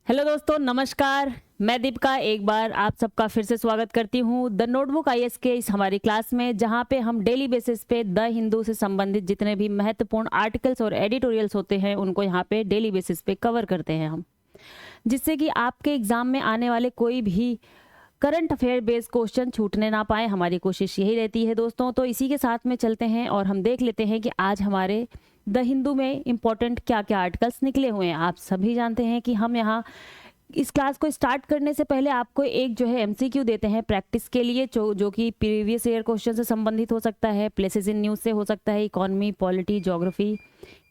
Hello दोस्तों, नमस्कार। मैं दीपिका एक बार आप सबका फिर से स्वागत करती हूँ द नोटबुक आईएएस के इस हमारी क्लास में, जहाँ पे हम डेली बेसिस पे द हिंदू से संबंधित जितने भी महत्वपूर्ण आर्टिकल्स और एडिटोरियल्स होते हैं उनको यहाँ पे डेली बेसिस पे कवर करते हैं हम, जिससे कि आपके एग्जाम में आने वाले कोई भी करंट अफेयर बेस्ड क्वेश्चन छूटने ना पाए। हमारी कोशिश यही रहती है दोस्तों। तो इसी के साथ में चलते हैं और हम देख लेते हैं कि आज हमारे द हिंदू में इम्पोर्टेंट क्या क्या आर्टिकल्स निकले हुए हैं। आप सभी जानते हैं कि हम यहाँ इस क्लास को स्टार्ट करने से पहले आपको एक जो है एमसीक्यू देते हैं प्रैक्टिस के लिए, जो कि प्रीवियस ईयर क्वेश्चन से संबंधित हो सकता है, प्लेसेस इन न्यूज़ से हो सकता है, इकोनॉमी, पॉलिटी, ज्योग्राफी,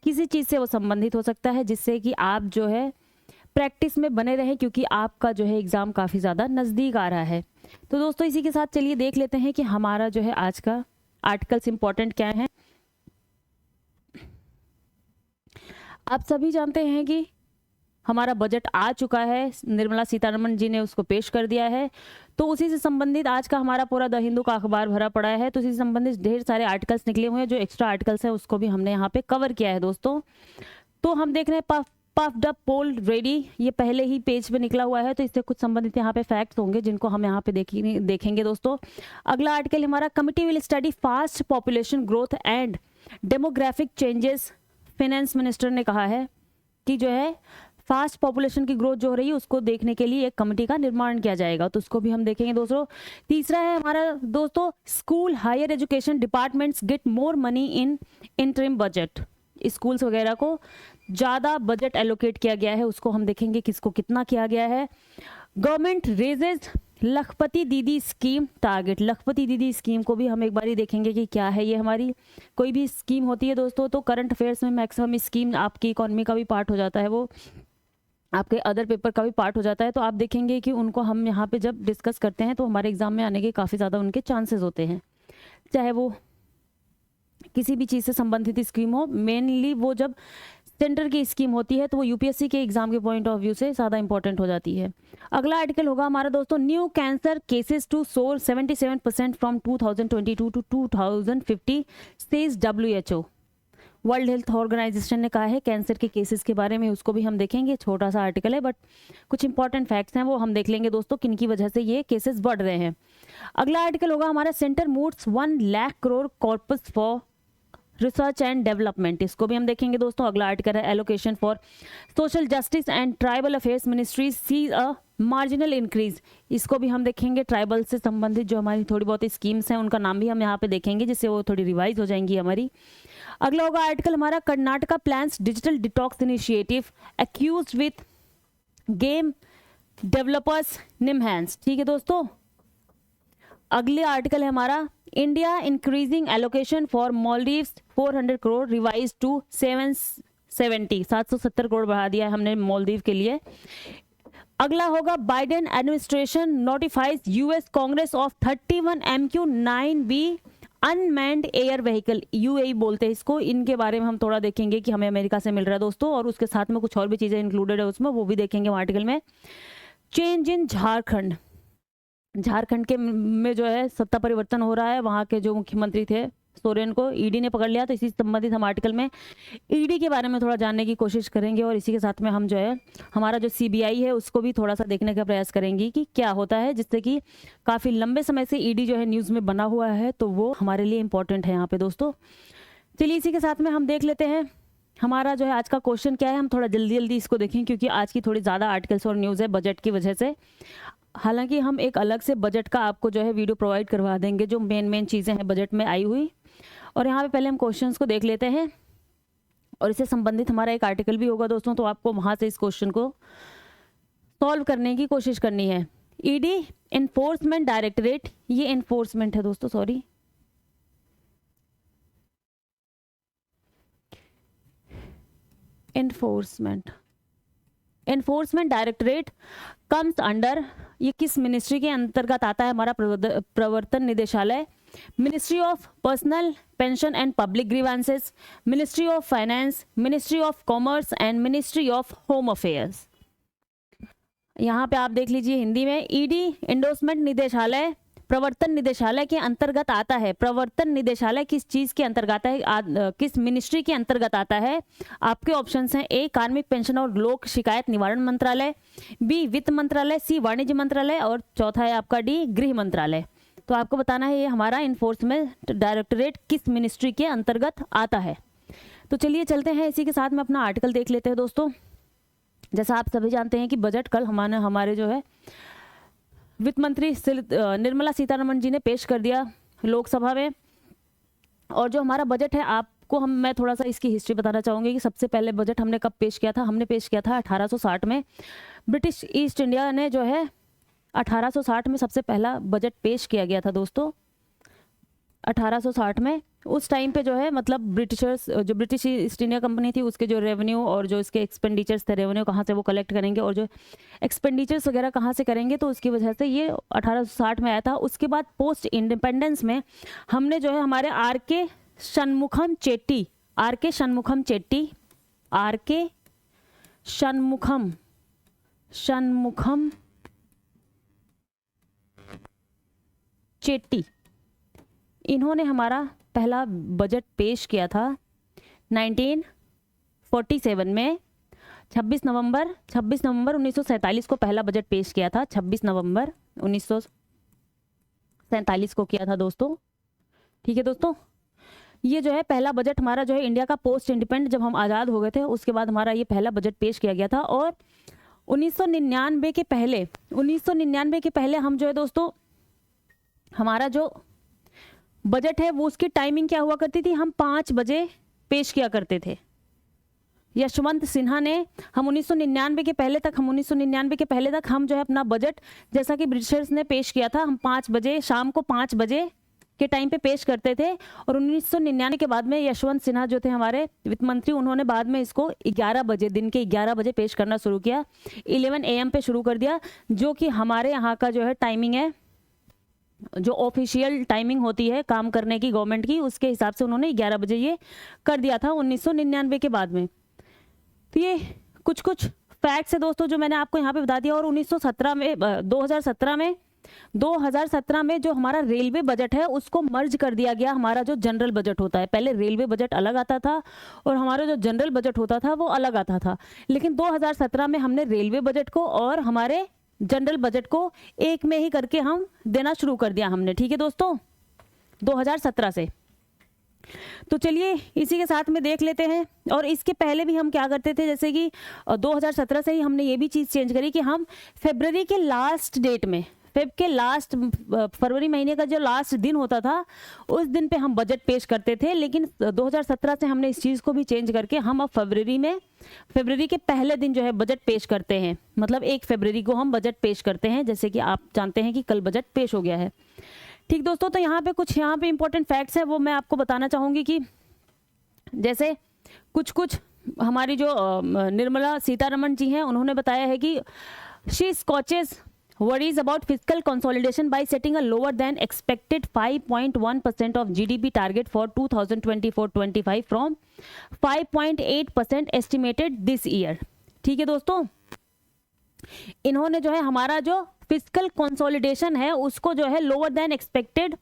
किसी चीज़ से वो संबंधित हो सकता है, जिससे कि आप जो है प्रैक्टिस में बने रहें, क्योंकि आपका जो है एग्ज़ाम काफ़ी ज़्यादा नज़दीक आ रहा है। तो दोस्तों इसी के साथ चलिए देख लेते हैं कि हमारा जो है आज का आर्टिकल्स इम्पॉर्टेंट क्या है। आप सभी जानते हैं कि हमारा बजट आ चुका है, निर्मला सीतारमण जी ने उसको पेश कर दिया है। तो उसी से संबंधित आज का हमारा पूरा द हिंदू का अखबार भरा पड़ा है। तो उसी से संबंधित ढेर सारे आर्टिकल्स निकले हुए हैं, जो एक्स्ट्रा आर्टिकल्स हैं उसको भी हमने यहाँ पे कवर किया है दोस्तों। तो हम देख रहे हैं पफ्ड अप पोल रेडी, ये पहले ही पेज पे निकला हुआ है, तो इससे कुछ संबंधित यहाँ पे फैक्ट्स होंगे जिनको हम यहाँ पे देखेंगे दोस्तों। अगला आर्टिकल हमारा committee will study fast population growth and demographic changes. Finance minister ने कहा है कि जो है फास्ट पॉपुलेशन की ग्रोथ जो हो रही है उसको देखने के लिए एक कमेटी का निर्माण किया जाएगा, तो उसको भी हम देखेंगे दोस्तों। तीसरा है हमारा दोस्तों, school higher education departments get more money in interim budget. Schools वगैरह को ज़्यादा बजट एलोकेट किया गया है, उसको हम देखेंगे किसको कितना किया गया है। गवर्नमेंट रेजेज लखपति दीदी स्कीम टारगेट। लखपति दीदी स्कीम को भी हम एक बार ही देखेंगे कि क्या है ये। हमारी कोई भी स्कीम होती है दोस्तों तो करंट अफेयर्स में मैक्सिमम स्कीम आपकी इकोनॉमी का भी पार्ट हो जाता है, वो आपके अदर पेपर का भी पार्ट हो जाता है। तो आप देखेंगे कि उनको हम यहाँ पे जब डिस्कस करते हैं तो हमारे एग्जाम में आने के काफ़ी ज़्यादा उनके चांसेस होते हैं, चाहे वो किसी भी चीज़ से संबंधित स्कीम हो। मेनली वो जब सेंटर की स्कीम होती है तो वो यूपीएससी के एग्जाम के पॉइंट ऑफ व्यू से ज़्यादा इंपॉर्टेंट हो जाती है। अगला आर्टिकल होगा हमारा दोस्तों, new cancer cases to soar 77% from 2022 to 2050 says WHO। World Health Organization ने कहा है कैंसर के केसेस के बारे में, उसको भी हम देखेंगे। छोटा सा आर्टिकल है बट कुछ इंपॉर्टेंट फैक्ट्स हैं वो हम देख लेंगे दोस्तों, किन की वजह से ये केसेस बढ़ रहे हैं। अगला आर्टिकल होगा हमारा, centre moves 1 lakh crore corpus for research and development. इसको भी हम देखेंगे दोस्तों। अगला आर्टिकल है, allocation for social justice and tribal affairs ministry sees a marginal increase. इसको भी हम देखेंगे। ट्राइबल से संबंधित जो हमारी थोड़ी बहुत स्कीम्स हैं उनका नाम भी हम यहाँ पे देखेंगे, जिससे वो थोड़ी रिवाइज हो जाएंगी हमारी। अगला होगा आर्टिकल हमारा, Karnataka plans digital detox initiative accuse with game developers NIMHANS. ठीक है दोस्तों। अगले आर्टिकल है हमारा, India increasing allocation for Maldives 400 crore revise to 770 crore बढ़ा दिया है हमने मालदीव के लिए। अगला होगा, Biden administration notifies US Congress of 31 MQ-9B unmanned air vehicle. UAE बोलते हैं इसको। इनके बारे में हम थोड़ा देखेंगे कि हमें अमेरिका से मिल रहा है दोस्तों, और उसके साथ में कुछ और भी चीज़ें इंक्लूडेड है उसमें, वो भी देखेंगे आर्टिकल में। Change in Jharkhand. झारखंड के में जो है सत्ता परिवर्तन हो रहा है, वहाँ के जो मुख्यमंत्री थे सोरेन को ईडी ने पकड़ लिया, तो इसी संबंधित हम आर्टिकल में ईडी के बारे में थोड़ा जानने की कोशिश करेंगे। और इसी के साथ में हम जो है हमारा जो सीबीआई है उसको भी थोड़ा सा देखने का प्रयास करेंगे कि क्या होता है, जिससे कि काफ़ी लंबे समय से ईडी जो है न्यूज़ में बना हुआ है, तो वो हमारे लिए इंपॉर्टेंट है यहाँ पे दोस्तों। चलिए इसी के साथ में हम देख लेते हैं हमारा जो है आज का क्वेश्चन क्या है। हम थोड़ा जल्दी जल्दी इसको देखें, क्योंकि आज की थोड़ी ज़्यादा आर्टिकल्स और न्यूज़ है बजट की वजह से। हालांकि हम एक अलग से बजट का आपको जो है वीडियो प्रोवाइड करवा देंगे, जो मेन चीज़ें हैं बजट में आई हुई। और यहाँ पे पहले हम क्वेश्चंस को देख लेते हैं, और इससे संबंधित हमारा एक आर्टिकल भी होगा दोस्तों, तो आपको वहाँ से इस क्वेश्चन को सॉल्व करने की कोशिश करनी है। ईडी एनफोर्समेंट डायरेक्टरेट, ये एनफोर्समेंट है दोस्तों, sorry, enforcement directorate comes under, ये किस मिनिस्ट्री के अंतर्गत आता है? हमारा प्रवर्तन निदेशालय, ministry of personal pension and public grievances, ministry of finance, ministry of commerce and ministry of home affairs. यहाँ पे आप देख लीजिए हिंदी में, ईडी एंडोर्समेंट निदेशालय प्रवर्तन निदेशालय के अंतर्गत आता है। प्रवर्तन निदेशालय किस चीज के अंतर्गत है, किस मिनिस्ट्री के अंतर्गत आता है? आपके ऑप्शंस हैं, ए कार्मिक पेंशन और लोक शिकायत निवारण मंत्रालय, बी वित्त मंत्रालय, सी वाणिज्य मंत्रालय और चौथा है आपका डी गृह मंत्रालय। तो आपको बताना है ये हमारा इन्फोर्समेंट डायरेक्टरेट किस मिनिस्ट्री के अंतर्गत आता है। तो चलिए चलते हैं, इसी के साथ में अपना आर्टिकल देख लेते हैं दोस्तों। जैसा आप सभी जानते हैं कि बजट कल हमारे जो है वित्त मंत्री निर्मला सीतारमण जी ने पेश कर दिया लोकसभा में। और जो हमारा बजट है, आपको मैं थोड़ा सा इसकी हिस्ट्री बताना चाहूँगी कि सबसे पहले बजट हमने कब पेश किया था। हमने पेश किया था 1860 में। ब्रिटिश ईस्ट इंडिया ने जो है 1860 में सबसे पहला बजट पेश किया गया था दोस्तों, 1860 में। उस टाइम पे जो है मतलब जो ब्रिटिश ईस्ट इंडिया कंपनी थी उसके जो रेवेन्यू और जो इसके एक्सपेंडिचर्स थे, रेवेन्यू कहाँ से वो कलेक्ट करेंगे और जो एक्सपेंडिचर्स वगैरह कहाँ से करेंगे, तो उसकी वजह से ये 1860 में आया था। उसके बाद पोस्ट इंडिपेंडेंस में हमने जो है हमारे आर के षणमुखम चेट्टी इन्होंने हमारा पहला बजट पेश किया था 1947 में। 26 नवंबर 1947 को पहला बजट पेश किया था। 26 नवंबर 1947 को किया था दोस्तों। ठीक है दोस्तों, ये जो है पहला बजट हमारा जो है इंडिया का पोस्ट इंडिपेंडेंट, जब हम आज़ाद हो गए थे उसके बाद हमारा ये पहला बजट पेश किया गया था। और 1999 के पहले हम जो है दोस्तों हमारा जो बजट है वो उसकी टाइमिंग क्या हुआ करती थी, हम 5 बजे पेश किया करते थे। यशवंत सिन्हा ने हम 1999 के पहले तक हम जो है अपना बजट जैसा कि ब्रिटिशर्स ने पेश किया था, हम 5 बजे शाम को 5 बजे के टाइम पे पेश करते थे। और 1999 के बाद में यशवंत सिन्हा जो थे हमारे वित्त मंत्री, उन्होंने बाद में इसको 11 बजे, दिन के 11 बजे पेश करना शुरू किया। 11 AM पे शुरू कर दिया, जो कि हमारे यहाँ का जो है टाइमिंग है, जो ऑफिशियल टाइमिंग होती है काम करने की गवर्नमेंट की, उसके हिसाब से उन्होंने 11 बजे ये कर दिया था 1999 के बाद में। तो ये कुछ फैक्ट्स है दोस्तों जो मैंने आपको यहाँ पे बता दिया। और 2017 में जो हमारा रेलवे बजट है उसको मर्ज कर दिया गया। हमारा जो जनरल बजट होता है, पहले रेलवे बजट अलग आता था और हमारा जो जनरल बजट होता था वो अलग आता था, लेकिन 2017 में हमने रेलवे बजट को और हमारे जनरल बजट को एक में ही करके हम देना शुरू कर दिया हमने। ठीक है दोस्तों, 2017 से। तो चलिए इसी के साथ में देख लेते हैं। और इसके पहले भी हम क्या करते थे, जैसे कि 2017 से ही हमने ये भी चीज़ चेंज करी कि हम फरवरी के लास्ट डेट में, फरवरी महीने का जो लास्ट दिन होता था उस दिन पे हम बजट पेश करते थे। लेकिन 2017 से हमने इस चीज़ को भी चेंज करके हम अब फरवरी के पहले दिन जो है बजट पेश करते हैं, मतलब 1 फरवरी को हम बजट पेश करते हैं, जैसे कि आप जानते हैं कि कल बजट पेश हो गया है। ठीक दोस्तों, तो यहाँ पे इंपॉर्टेंट फैक्ट्स है वो मैं आपको बताना चाहूँगी कि जैसे कुछ हमारी जो निर्मला सीतारमण जी हैं उन्होंने बताया है कि she स्कॉचेस worries about fiscal consolidation by setting a lower than expected 5.1% of GDP target for 2024-25 from 5.8% estimated this year। ठीक है दोस्तों, इन्होंने जो है हमारा जो फिस्कल कंसोलिडेशन है उसको जो है lower than expected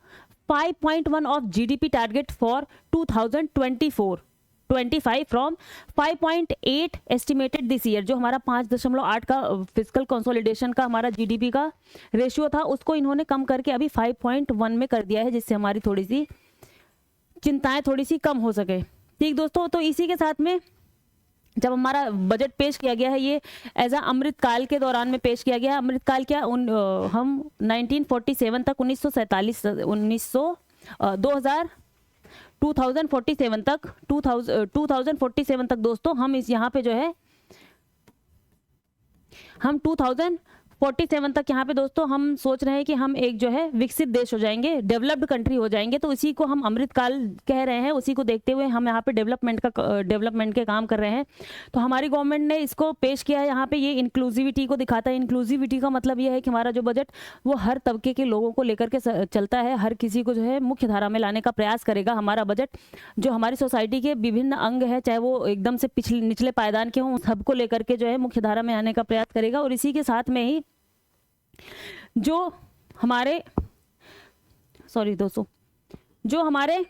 5.1 of GDP target for 2024-25 from 5.8 estimated this year. जो हमारा 5.8 का फिस्कल कंसोलिडेशन का हमारा GDP का रेशियो था उसको इन्होंने कम करके अभी 5.1 में कर दिया है, जिससे हमारी थोड़ी सी चिंताएं थोड़ी सी कम हो सके। ठीक दोस्तों, तो इसी के साथ में जब हमारा बजट पेश किया गया है ये एज अ अमृतकाल के दौरान में पेश किया गया है। अमृतकाल क्या, हम 1947 तक 2047 तक दोस्तों हम इस यहाँ पे जो है हम 2047 तक यहाँ पे दोस्तों हम सोच रहे हैं कि हम एक जो है विकसित देश हो जाएंगे, डेवलप्ड कंट्री हो जाएंगे। तो इसी को हम अमृतकाल कह रहे हैं, उसी को देखते हुए हम यहाँ पे डेवलपमेंट के काम कर रहे हैं। तो हमारी गवर्नमेंट ने इसको पेश किया है यहाँ पे, ये इंक्लूसिविटी को दिखाता है। इंक्लूसिविटी का मतलब ये है कि हमारा जो बजट वो हर तबके के लोगों को लेकर के चलता है, हर किसी को जो है मुख्य धारा में लाने का प्रयास करेगा। हमारा बजट जो हमारी सोसाइटी के विभिन्न अंग है, चाहे वो एकदम से निचले पायदान के हों, सबको लेकर के जो है मुख्य धारा में आने का प्रयास करेगा। और इसी के साथ में ही जो हमारे सॉरी दोस्तों, जो हमारे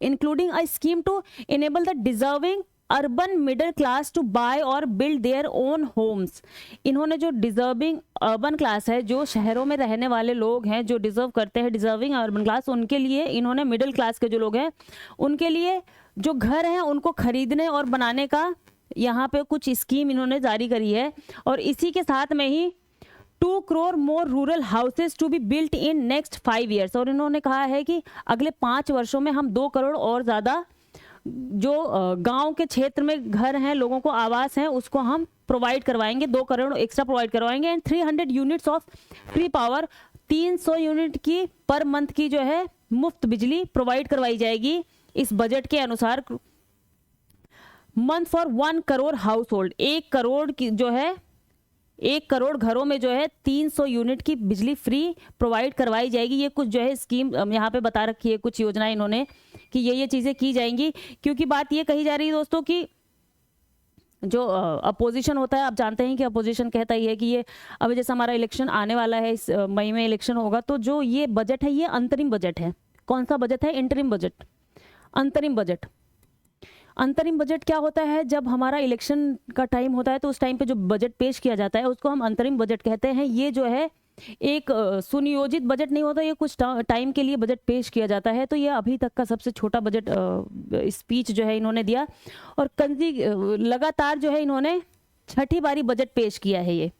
including a scheme to enable the deserving urban middle class to buy और बिल्ड देयर ओन होम्स। इन्होंने जो डिजर्विंग अर्बन क्लास है, जो शहरों में रहने वाले लोग हैं, जो डिजर्व करते हैं, डिजर्विंग अर्बन क्लास, उनके लिए इन्होंने, मिडिल क्लास के जो लोग हैं उनके लिए जो घर हैं उनको खरीदने और बनाने का यहाँ पे कुछ स्कीम इन्होंने जारी करी है। और इसी के साथ में ही 2 crore more rural houses to be built in next 5 years. और इन्होंने कहा है कि अगले 5 वर्षों में हम 2 करोड़ और ज़्यादा जो गांव के क्षेत्र में घर हैं, लोगों को आवास हैं, उसको हम प्रोवाइड करवाएंगे, 2 करोड़ एक्स्ट्रा प्रोवाइड करवाएंगे। And 300 units of free power, 300 unit की पर मंथ की जो है मुफ्त बिजली प्रोवाइड करवाई जाएगी इस बजट के अनुसार। Month for 1 crore house hold, 1 crore की जो है 1 करोड़ घरों में जो है 300 यूनिट की बिजली फ्री प्रोवाइड करवाई जाएगी। ये कुछ जो है स्कीम यहाँ पे बता रखी है, कुछ योजनाएं इन्होंने कि ये चीज़ें की जाएंगी। क्योंकि बात ये कही जा रही है दोस्तों कि जो अपोजिशन होता है, आप जानते हैं कि अपोजिशन कहता ही है कि ये अभी जैसे हमारा इलेक्शन आने वाला है, इस मई में इलेक्शन होगा, तो जो ये बजट है ये अंतरिम बजट है। कौन सा बजट है? इंटरिम बजट, अंतरिम बजट। अंतरिम बजट क्या होता है? जब हमारा इलेक्शन का टाइम होता है तो उस टाइम पे जो बजट पेश किया जाता है उसको हम अंतरिम बजट कहते हैं। ये जो है एक सुनियोजित बजट नहीं होता, ये कुछ टाइम के लिए बजट पेश किया जाता है। तो ये अभी तक का सबसे छोटा बजट स्पीच जो है इन्होंने दिया। और लगातार जो है इन्होंने 6ठी बारी बजट पेश किया है। ये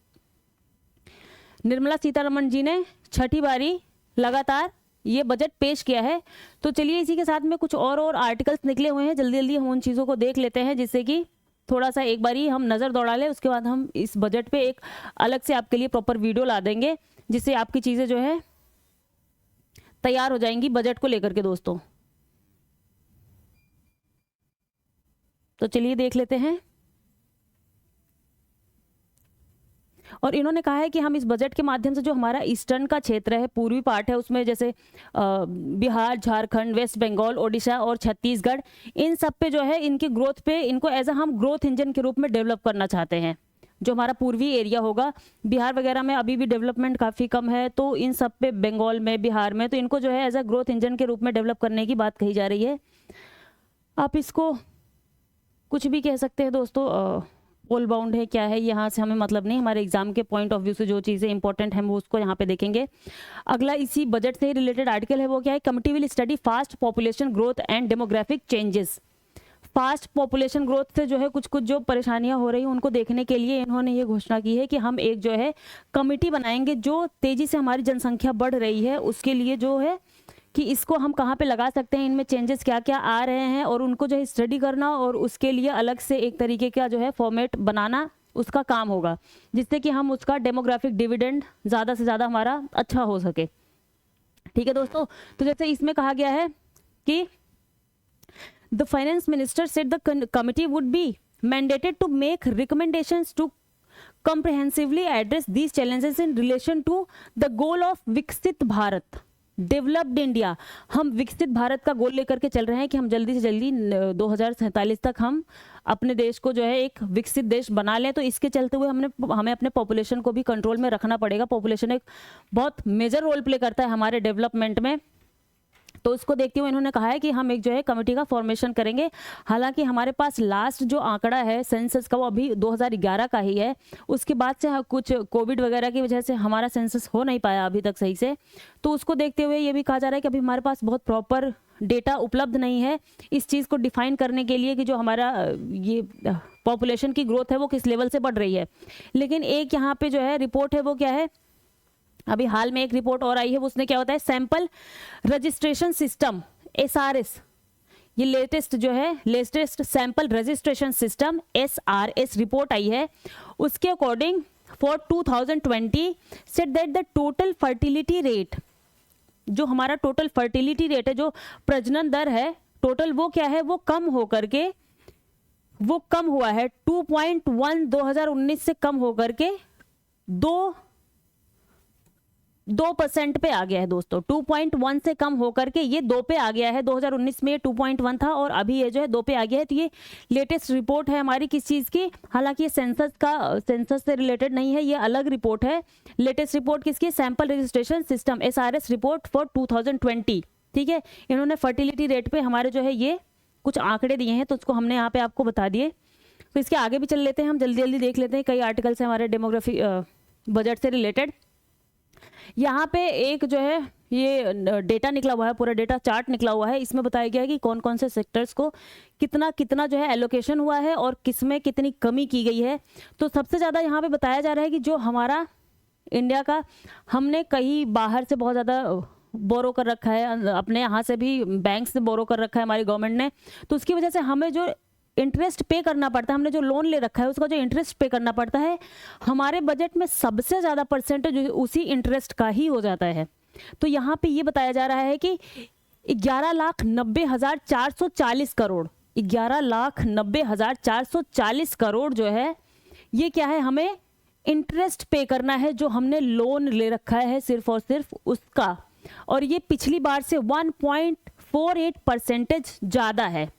निर्मला सीतारमण जी ने 6ठी बारी लगातार ये बजट पेश किया है। तो चलिए इसी के साथ में कुछ और आर्टिकल्स निकले हुए हैं, जल्दी जल्दी हम उन चीज़ों को देख लेते हैं, जिससे कि थोड़ा सा एक बारी हम नज़र दौड़ा लें। उसके बाद हम इस बजट पे एक अलग से आपके लिए प्रॉपर वीडियो ला देंगे, जिससे आपकी चीज़ें जो है तैयार हो जाएंगी बजट को लेकर के दोस्तों। तो चलिए देख लेते हैं। और इन्होंने कहा है कि हम इस बजट के माध्यम से जो हमारा ईस्टर्न का क्षेत्र है, पूर्वी पार्ट है, उसमें जैसे बिहार, झारखंड, वेस्ट बंगाल, ओडिशा और छत्तीसगढ़, इन सब पे जो है इनकी ग्रोथ पे, इनको एज अ हम ग्रोथ इंजन के रूप में डेवलप करना चाहते हैं। जो हमारा पूर्वी एरिया होगा, बिहार वगैरह में अभी भी डेवलपमेंट काफ़ी कम है, तो इन सब पे, बंगाल में, बिहार में, तो इनको जो है एज अ ग्रोथ इंजन के रूप में डेवलप करने की बात कही जा रही है। आप इसको कुछ भी कह सकते हैं दोस्तों, ऑल बाउंड है, क्या है, यहाँ से हमें मतलब नहीं। हमारे एग्जाम के पॉइंट ऑफ व्यू से जो चीज़ें इंपॉर्टेंट हैं वो उसको यहाँ पे देखेंगे। अगला इसी बजट से रिलेटेड आर्टिकल है, वो क्या है? Committee will study fast population growth and demographic changes. Fast population growth से जो है कुछ कुछ जो परेशानियां हो रही हैं उनको देखने के लिए इन्होंने ये घोषणा की है कि हम एक जो है कमिटी बनाएंगे, जो तेजी से हमारी जनसंख्या बढ़ रही है उसके लिए जो है कि इसको हम कहाँ पे लगा सकते हैं, इनमें चेंजेस क्या क्या आ रहे हैं, और उनको जो है स्टडी करना, और उसके लिए अलग से एक तरीके का जो है फॉर्मेट बनाना उसका काम होगा, जिससे कि हम उसका डेमोग्राफिक डिविडेंड ज़्यादा से ज़्यादा हमारा अच्छा हो सके। ठीक है दोस्तों। तो जैसे इसमें कहा गया है कि the finance minister said the committee would be mandated to make recommendations to comprehensively address these challenges in relation to the goal of विकसित भारत, डेवलप्ड इंडिया। हम विकसित भारत का गोल लेकर के चल रहे हैं कि हम जल्दी से जल्दी 2047 तक हम अपने देश को जो है एक विकसित देश बना लें। तो इसके चलते हुए हमें अपने पॉपुलेशन को भी कंट्रोल में रखना पड़ेगा। पॉपुलेशन एक बहुत मेजर रोल प्ले करता है हमारे डेवलपमेंट में। तो उसको देखते हुए इन्होंने कहा है कि हम एक जो है कमेटी का फॉर्मेशन करेंगे। हालांकि हमारे पास लास्ट जो आंकड़ा है सेंसस का वो अभी 2011 का ही है। उसके बाद से कुछ कोविड वगैरह की वजह से हमारा सेंसस हो नहीं पाया अभी तक सही से। तो उसको देखते हुए ये भी कहा जा रहा है कि अभी हमारे पास बहुत प्रॉपर डेटा उपलब्ध नहीं है इस चीज़ को डिफाइन करने के लिए कि जो हमारा ये पॉपुलेशन की ग्रोथ है वो किस लेवल से बढ़ रही है। लेकिन एक यहाँ पे जो है रिपोर्ट है वो क्या है, अभी हाल में एक रिपोर्ट और आई है, उसने क्या होता है सैंपल रजिस्ट्रेशन सिस्टम SRS, ये लेटेस्ट जो है latest sample registration system SRS report आई है। उसके according for 2020 set that the total fertility rate, जो हमारा टोटल फर्टिलिटी रेट है, जो प्रजनन दर है टोटल, वो क्या है, वो कम होकर के वो कम हुआ है 2.1 2019 से कम होकर के 2% पे आ गया है दोस्तों। 2.1 से कम होकर के ये 2 पे आ गया है। 2019 में ये 2.1 था और अभी ये जो है 2 पे आ गया है। तो ये लेटेस्ट रिपोर्ट है हमारी किस चीज़ की, हालांकि ये सेंसस से रिलेटेड नहीं है, ये अलग रिपोर्ट है। लेटेस्ट रिपोर्ट किसकी, sample registration system SRS report for 2020। ठीक है, इन्होंने फर्टिलिटी रेट पे हमारे जो है ये कुछ आंकड़े दिए हैं, तो उसको हमने यहाँ पे आपको बता दिए। तो इसके आगे भी चल लेते हैं, हम जल्दी जल्दी देख लेते हैं। कई आर्टिकल्स हैं हमारे डेमोग्राफी बजट से रिलेटेड। यहाँ पे एक जो है ये डेटा निकला हुआ है, पूरा डेटा चार्ट निकला हुआ है। इसमें बताया गया है कि कौन कौन से सेक्टर्स को कितना कितना जो है एलोकेशन हुआ है और किस में कितनी कमी की गई है। तो सबसे ज़्यादा यहाँ पे बताया जा रहा है कि जो हमारा इंडिया का, हमने कहीं बाहर से बहुत ज़्यादा बोरो कर रखा है, अपने यहाँ से भी बैंक से बोरो कर रखा है हमारी गवर्नमेंट ने, तो उसकी वजह से हमें जो इंटरेस्ट पे करना पड़ता है, हमने जो लोन ले रखा है उसका जो इंटरेस्ट पे करना पड़ता है, हमारे बजट में सबसे ज़्यादा परसेंटेज उसी इंटरेस्ट का ही हो जाता है। तो यहाँ पे ये बताया जा रहा है कि 11,90,440 करोड़, 11,90,440 करोड़ जो है ये क्या है, हमें इंटरेस्ट पे करना है जो हमने लोन ले रखा है सिर्फ और सिर्फ उसका। और ये पिछली बार से 1.48% ज़्यादा है।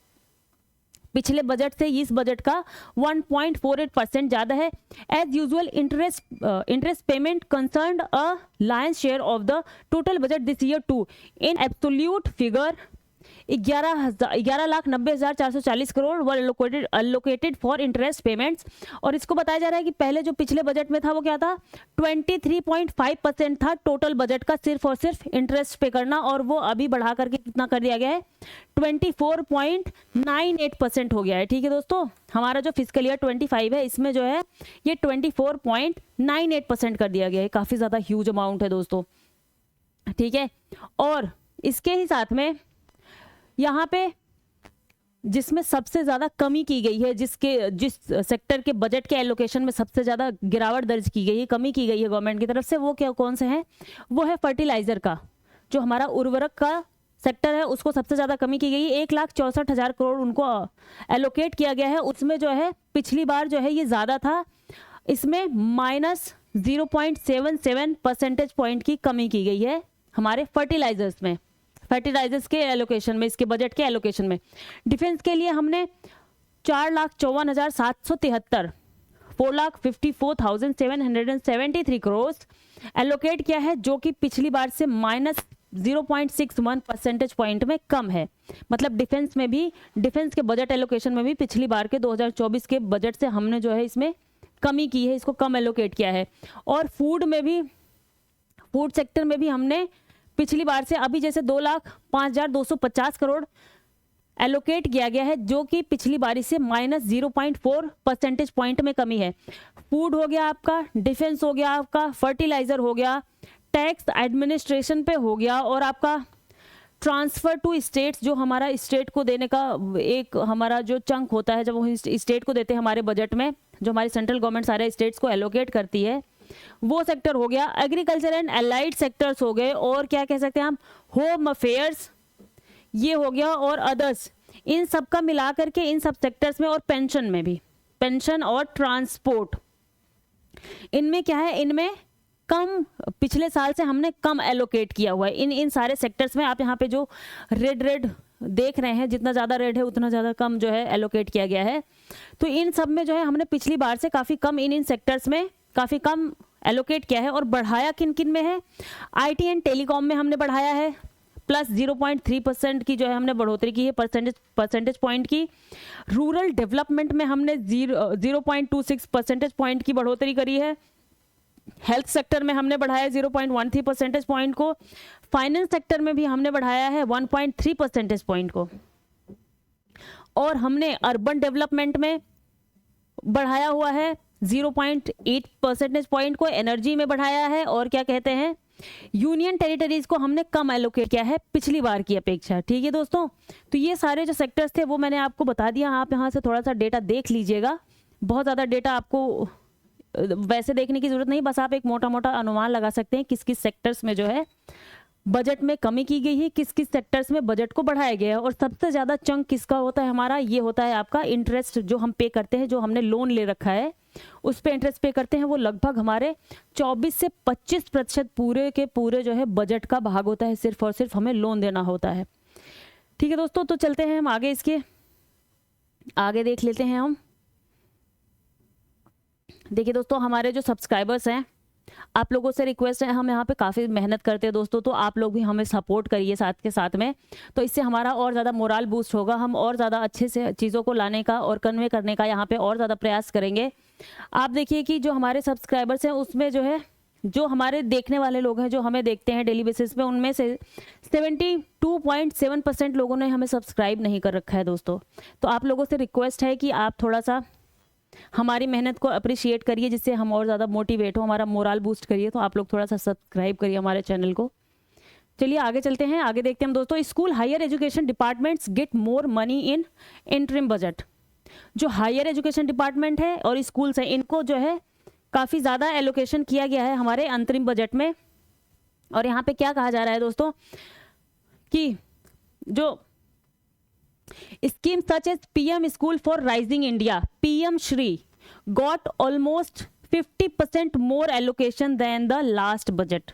पिछले बजट से इस बजट का 1.48% ज़्यादा है। As usual interest payment concerned a lion's share of the total budget this year too. In absolute figure 11,90,440 crore were allocated for interest payments. और इसको बताया जा रहा है कि पहले जो पिछले बजट में था वो क्या था, 23.5% था टोटल बजट का सिर्फ और सिर्फ इंटरेस्ट पे करना, और वो अभी बढ़ा करके कितना कर दिया गया है, 24.98% हो गया है। ठीक है दोस्तों, हमारा जो फिजिकल ईयर 25 है इसमें जो है ये 24.98% कर दिया गया है। काफ़ी ज़्यादा ह्यूज अमाउंट है दोस्तों। ठीक है, और इसके ही साथ में यहाँ पे जिसमें सबसे ज़्यादा कमी की गई है, जिस सेक्टर के बजट के एलोकेशन में सबसे ज़्यादा गिरावट दर्ज की गई है, कमी की गई है गवर्नमेंट की तरफ से, वो क्या कौन से हैं, वो है फर्टिलाइज़र का। जो हमारा उर्वरक का सेक्टर है उसको सबसे ज़्यादा कमी की गई है। 1,64,000 करोड़ उनको एलोकेट किया गया है। उसमें जो है पिछली बार जो है ये ज़्यादा था, इसमें -0.77 परसेंटेज पॉइंट की कमी की गई है हमारे फर्टिलाइजर्स में, फर्टिलाइजर्स के एलोकेशन में, इसके बजट के एलोकेशन में। डिफेंस के लिए हमने 4,54,773 4,54,773 करोड़ एलोकेट किया है, जो कि पिछली बार से -0.61 परसेंटेज पॉइंट में कम है। मतलब डिफेंस में भी, डिफेंस के बजट एलोकेशन में भी पिछली बार के 2024 के बजट से हमने जो है इसमें कमी की है, इसको कम एलोकेट किया है। और फूड में भी, फूड सेक्टर में भी हमने पिछली बार से अभी जैसे 2,05,250 करोड़ एलोकेट किया गया है, जो कि पिछली बारी से -0.4 परसेंटेज पॉइंट में कमी है। फूड हो गया आपका, डिफेंस हो गया आपका, फर्टिलाइजर हो गया, टैक्स एडमिनिस्ट्रेशन पे हो गया, और आपका ट्रांसफर टू स्टेट्स, जो हमारा स्टेट को देने का एक हमारा जो चंक होता है, जब वो स्टेट को देते हैं हमारे बजट में, जो हमारी सेंट्रल गवर्नमेंट सारे स्टेट्स को एलोकेट करती है, वो सेक्टर हो गया। एग्रीकल्चर एंड एलाइड सेक्टर्स हो गए, और क्या कह सकते हैं हम, होम अफेयर्स ये हो गया, और अदर्स, इन सब का मिला करके इन सब सेक्टर्स में, और पेंशन में भी, पेंशन और ट्रांसपोर्ट, इनमें क्या है, इनमें कम, पिछले साल से हमने कम एलोकेट किया हुआ है इन सारे सेक्टर्स में। आप यहाँ पे जो रेड देख रहे हैं, जितना ज़्यादा रेड है उतना ज़्यादा कम जो है एलोकेट किया गया है। तो इन सब में जो है हमने पिछली बार से काफ़ी कम, इन सेक्टर्स में काफ़ी कम एलोकेट किया है। और बढ़ाया किन किन में है, आईटी एंड टेलीकॉम में हमने बढ़ाया है, प्लस 0.3% की जो है हमने बढ़ोतरी की है परसेंटेज पॉइंट की। रूरल डेवलपमेंट में हमने 0.26 परसेंटेज पॉइंट की बढ़ोतरी करी है। हेल्थ सेक्टर में हमने बढ़ाया 0.13 परसेंटेज पॉइंट को। फाइनेंस सेक्टर में भी हमने बढ़ाया है 1.3 परसेंटेज पॉइंट को। और हमने अर्बन डेवलपमेंट में बढ़ाया हुआ है 0.8 परसेंटेज पॉइंट को। एनर्जी में बढ़ाया है, और क्या कहते हैं, यूनियन टेरिटरीज को हमने कम एलोकेट किया है पिछली बार की अपेक्षा। ठीक है दोस्तों, तो ये सारे जो सेक्टर्स थे वो मैंने आपको बता दिया। आप यहाँ से थोड़ा सा डेटा देख लीजिएगा, बहुत ज़्यादा डेटा आपको वैसे देखने की जरूरत नहीं, बस आप एक मोटा मोटा अनुमान लगा सकते हैं किस किस सेक्टर्स में जो है बजट में कमी की गई है, किस किस सेक्टर्स में बजट को बढ़ाया गया है, और सबसे ज़्यादा चंक किसका होता है हमारा, ये होता है आपका इंटरेस्ट जो हम पे करते हैं, जो हमने लोन ले रखा है उस पे इंटरेस्ट पे करते हैं, वो लगभग हमारे 24 से 25% पूरे के पूरे जो है बजट का भाग होता है, सिर्फ और सिर्फ हमें लोन देना होता है। ठीक है दोस्तों, तो चलते हैं हम आगे, इसके आगे देख लेते हैं हम। देखिए दोस्तों, हमारे जो सब्सक्राइबर्स हैं, आप लोगों से रिक्वेस्ट है, हम यहाँ पे काफ़ी मेहनत करते हैं दोस्तों, तो आप लोग भी हमें सपोर्ट करिए साथ के साथ में, तो इससे हमारा और ज़्यादा मोरल बूस्ट होगा, हम और ज़्यादा अच्छे से चीज़ों को लाने का और कन्वे करने का यहाँ पे और ज़्यादा प्रयास करेंगे। आप देखिए कि जो हमारे सब्सक्राइबर्स हैं उसमें जो है, जो हमारे देखने वाले लोग हैं, जो हमें देखते हैं डेली बेसिस पे, उनमें से 72.7% लोगों ने हमें सब्सक्राइब नहीं कर रखा है दोस्तों। तो आप लोगों से रिक्वेस्ट है कि आप थोड़ा सा हमारी मेहनत को अप्रिशिएट करिए, जिससे हम और ज़्यादा मोटिवेट हो, हमारा मोरल बूस्ट करिए, तो आप लोग थोड़ा सा सब्सक्राइब करिए हमारे चैनल को। चलिए आगे चलते हैं, आगे देखते हैं हम दोस्तों। School higher education departments get more money in interim budget. जो हायर एजुकेशन डिपार्टमेंट है और स्कूल्स हैं, इनको जो है काफ़ी ज़्यादा एलोकेशन किया गया है हमारे अंतरिम बजट में। और यहाँ पे क्या कहा जा रहा है दोस्तों कि जो scheme such as PM school for rising India, PM Shri, got almost 50% more allocation than the last budget.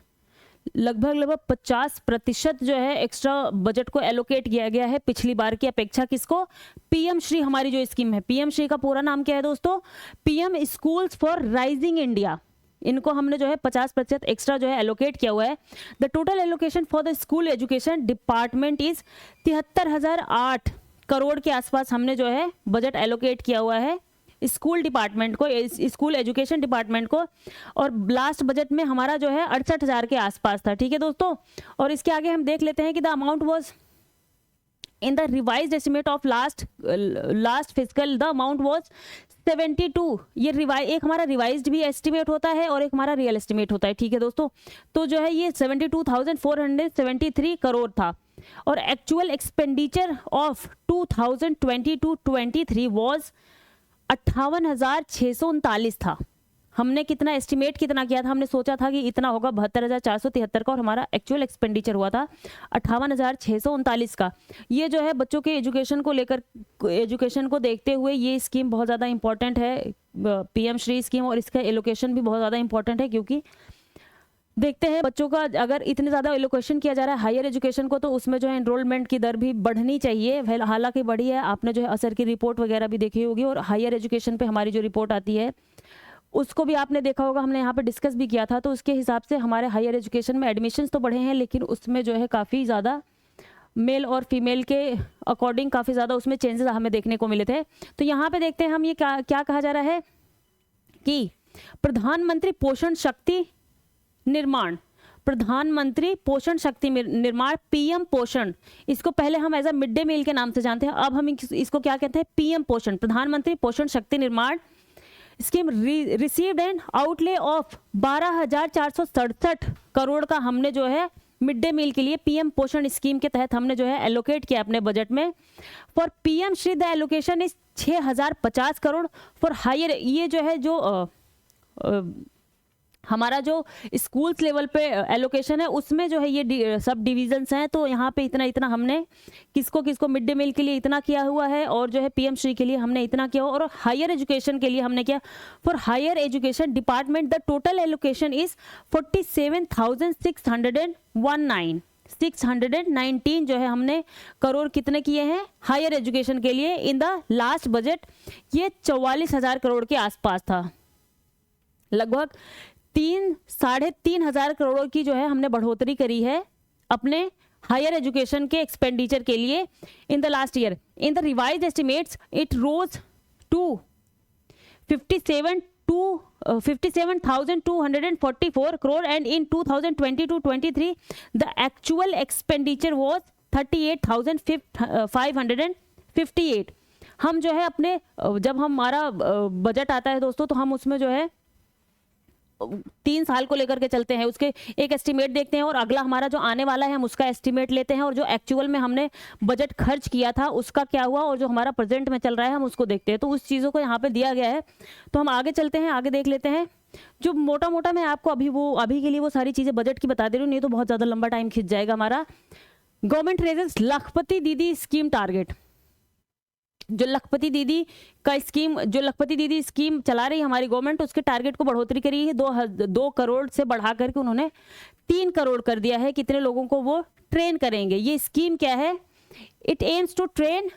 लगभग 50% जो है एक्स्ट्रा बजट को एलोकेट किया गया है पिछली बार की अपेक्षा। किसको? पीएम श्री, हमारी जो स्कीम है। पीएम श्री का पूरा नाम क्या है दोस्तों? PM schools for rising India. इनको हमने जो है 50% एक्स्ट्रा जो है एलोकेट किया हुआ है। The total allocation for the school education department is 73,008 crore के आसपास हमने जो है बजट एलोकेट किया हुआ है स्कूल डिपार्टमेंट को, स्कूल एजुकेशन डिपार्टमेंट को। और लास्ट बजट में हमारा जो है 68,000 के आसपास था। ठीक है दोस्तों, और इसके आगे हम देख लेते हैं कि the amount was in the revised estimate of last physical, the amount was 72। ये एक हमारा रिवाइज्ड भी एस्टिमेट होता है और एक हमारा रियल एस्टिमेट होता है। ठीक है दोस्तों, तो जो है ये 72,473 करोड़ था। और एक्चुअल एक्सपेंडिचर ऑफ 2022-23 वाज 58,639 था। हमने कितना एस्टिमेट कितना किया था? हमने सोचा था कि इतना होगा 72,473 का, और हमारा एक्चुअल एक्सपेंडिचर हुआ था 58,639 का। ये जो है बच्चों के एजुकेशन को लेकर, एजुकेशन को देखते हुए ये स्कीम बहुत ज़्यादा इंपॉर्टेंट है, पीएम श्री स्कीम, और इसका एलोकेशन भी बहुत ज़्यादा इंपॉर्टेंट है, क्योंकि देखते हैं बच्चों का अगर इतने ज़्यादा एलोकेशन किया जा रहा है हायर एजुकेशन को, तो उसमें जो है एनरोलमेंट की दर भी बढ़नी चाहिए। हालांकि बढ़ी है, आपने जो है असर की रिपोर्ट वगैरह भी देखी होगी, और हायर एजुकेशन पे हमारी जो रिपोर्ट आती है उसको भी आपने देखा होगा, हमने यहाँ पे डिस्कस भी किया था। तो उसके हिसाब से हमारे हायर एजुकेशन में एडमिशन्स तो बढ़े हैं, लेकिन उसमें जो है काफ़ी ज़्यादा मेल और फीमेल के अकॉर्डिंग काफ़ी ज़्यादा उसमें चेंजेस हमें देखने को मिले थे। तो यहाँ पे देखते हैं हम, ये क्या कहा जा रहा है कि प्रधानमंत्री पोषण शक्ति निर्माण, प्रधानमंत्री पोषण शक्ति निर्माण, पीएम पोषण, इसको पहले हम as a mid day meal के नाम से जानते हैं, अब हम इसको क्या कहते हैं? पीएम पोषण, प्रधानमंत्री पोषण शक्ति निर्माण scheme received an outlay of 12,467 crore का हमने जो है मिड डे मील के लिए पीएम पोषण स्कीम के तहत हमने जो है एलोकेट किया अपने बजट में। For PM Shri the allocation is 6,050 crore. For higher, ये जो है जो हमारा जो स्कूल्स लेवल पे एलोकेशन है उसमें जो है ये सब डिविजन्स हैं, तो यहाँ पे इतना हमने किसको मिड डे मील के लिए इतना किया हुआ है, और जो है पीएम श्री के लिए हमने इतना किया, और हायर एजुकेशन के लिए हमने किया। For higher education department the total allocation is 47,619 619 जो है हमने करोड़ कितने किए हैं हायर एजुकेशन के लिए इन द लास्ट बजट। ये 44,000 करोड़ के आसपास था। लगभग 3,500 करोड़ की जो है हमने बढ़ोतरी करी है अपने हायर एजुकेशन के एक्सपेंडिचर के लिए in the last year. In the revised estimates it rose to 57,244 crore, and in 2022-23 the actual expenditure was 38,558। हम जो है अपने, जब हमारा बजट आता है दोस्तों, तो हम उसमें जो है 3 साल को लेकर के चलते हैं, उसके एक एस्टिमेट देखते हैं, और अगला हमारा जो आने वाला है हम उसका एस्टिमेट लेते हैं, और जो एक्चुअल में हमने बजट खर्च किया था उसका क्या हुआ, और जो हमारा प्रेजेंट में चल रहा है हम उसको देखते हैं। तो उस चीज़ों को यहाँ पे दिया गया है। तो हम आगे चलते हैं, आगे देख लेते हैं जो मोटा मोटा मैं आपको अभी के लिए वो सारी चीज़ें बजट की बता दे रही हूँ, नहीं तो बहुत ज़्यादा लंबा टाइम खिंच जाएगा हमारा। गवर्नमेंट रेजेस लखपति दीदी स्कीम टारगेट। जो लखपति दीदी स्कीम चला रही है हमारी गवर्नमेंट, उसके टारगेट को बढ़ोतरी करी है। 2 करोड़ से बढ़ा करके उन्होंने 3 करोड़ कर दिया है। कितने लोगों को वो ट्रेन करेंगे? ये स्कीम क्या है? It aims to train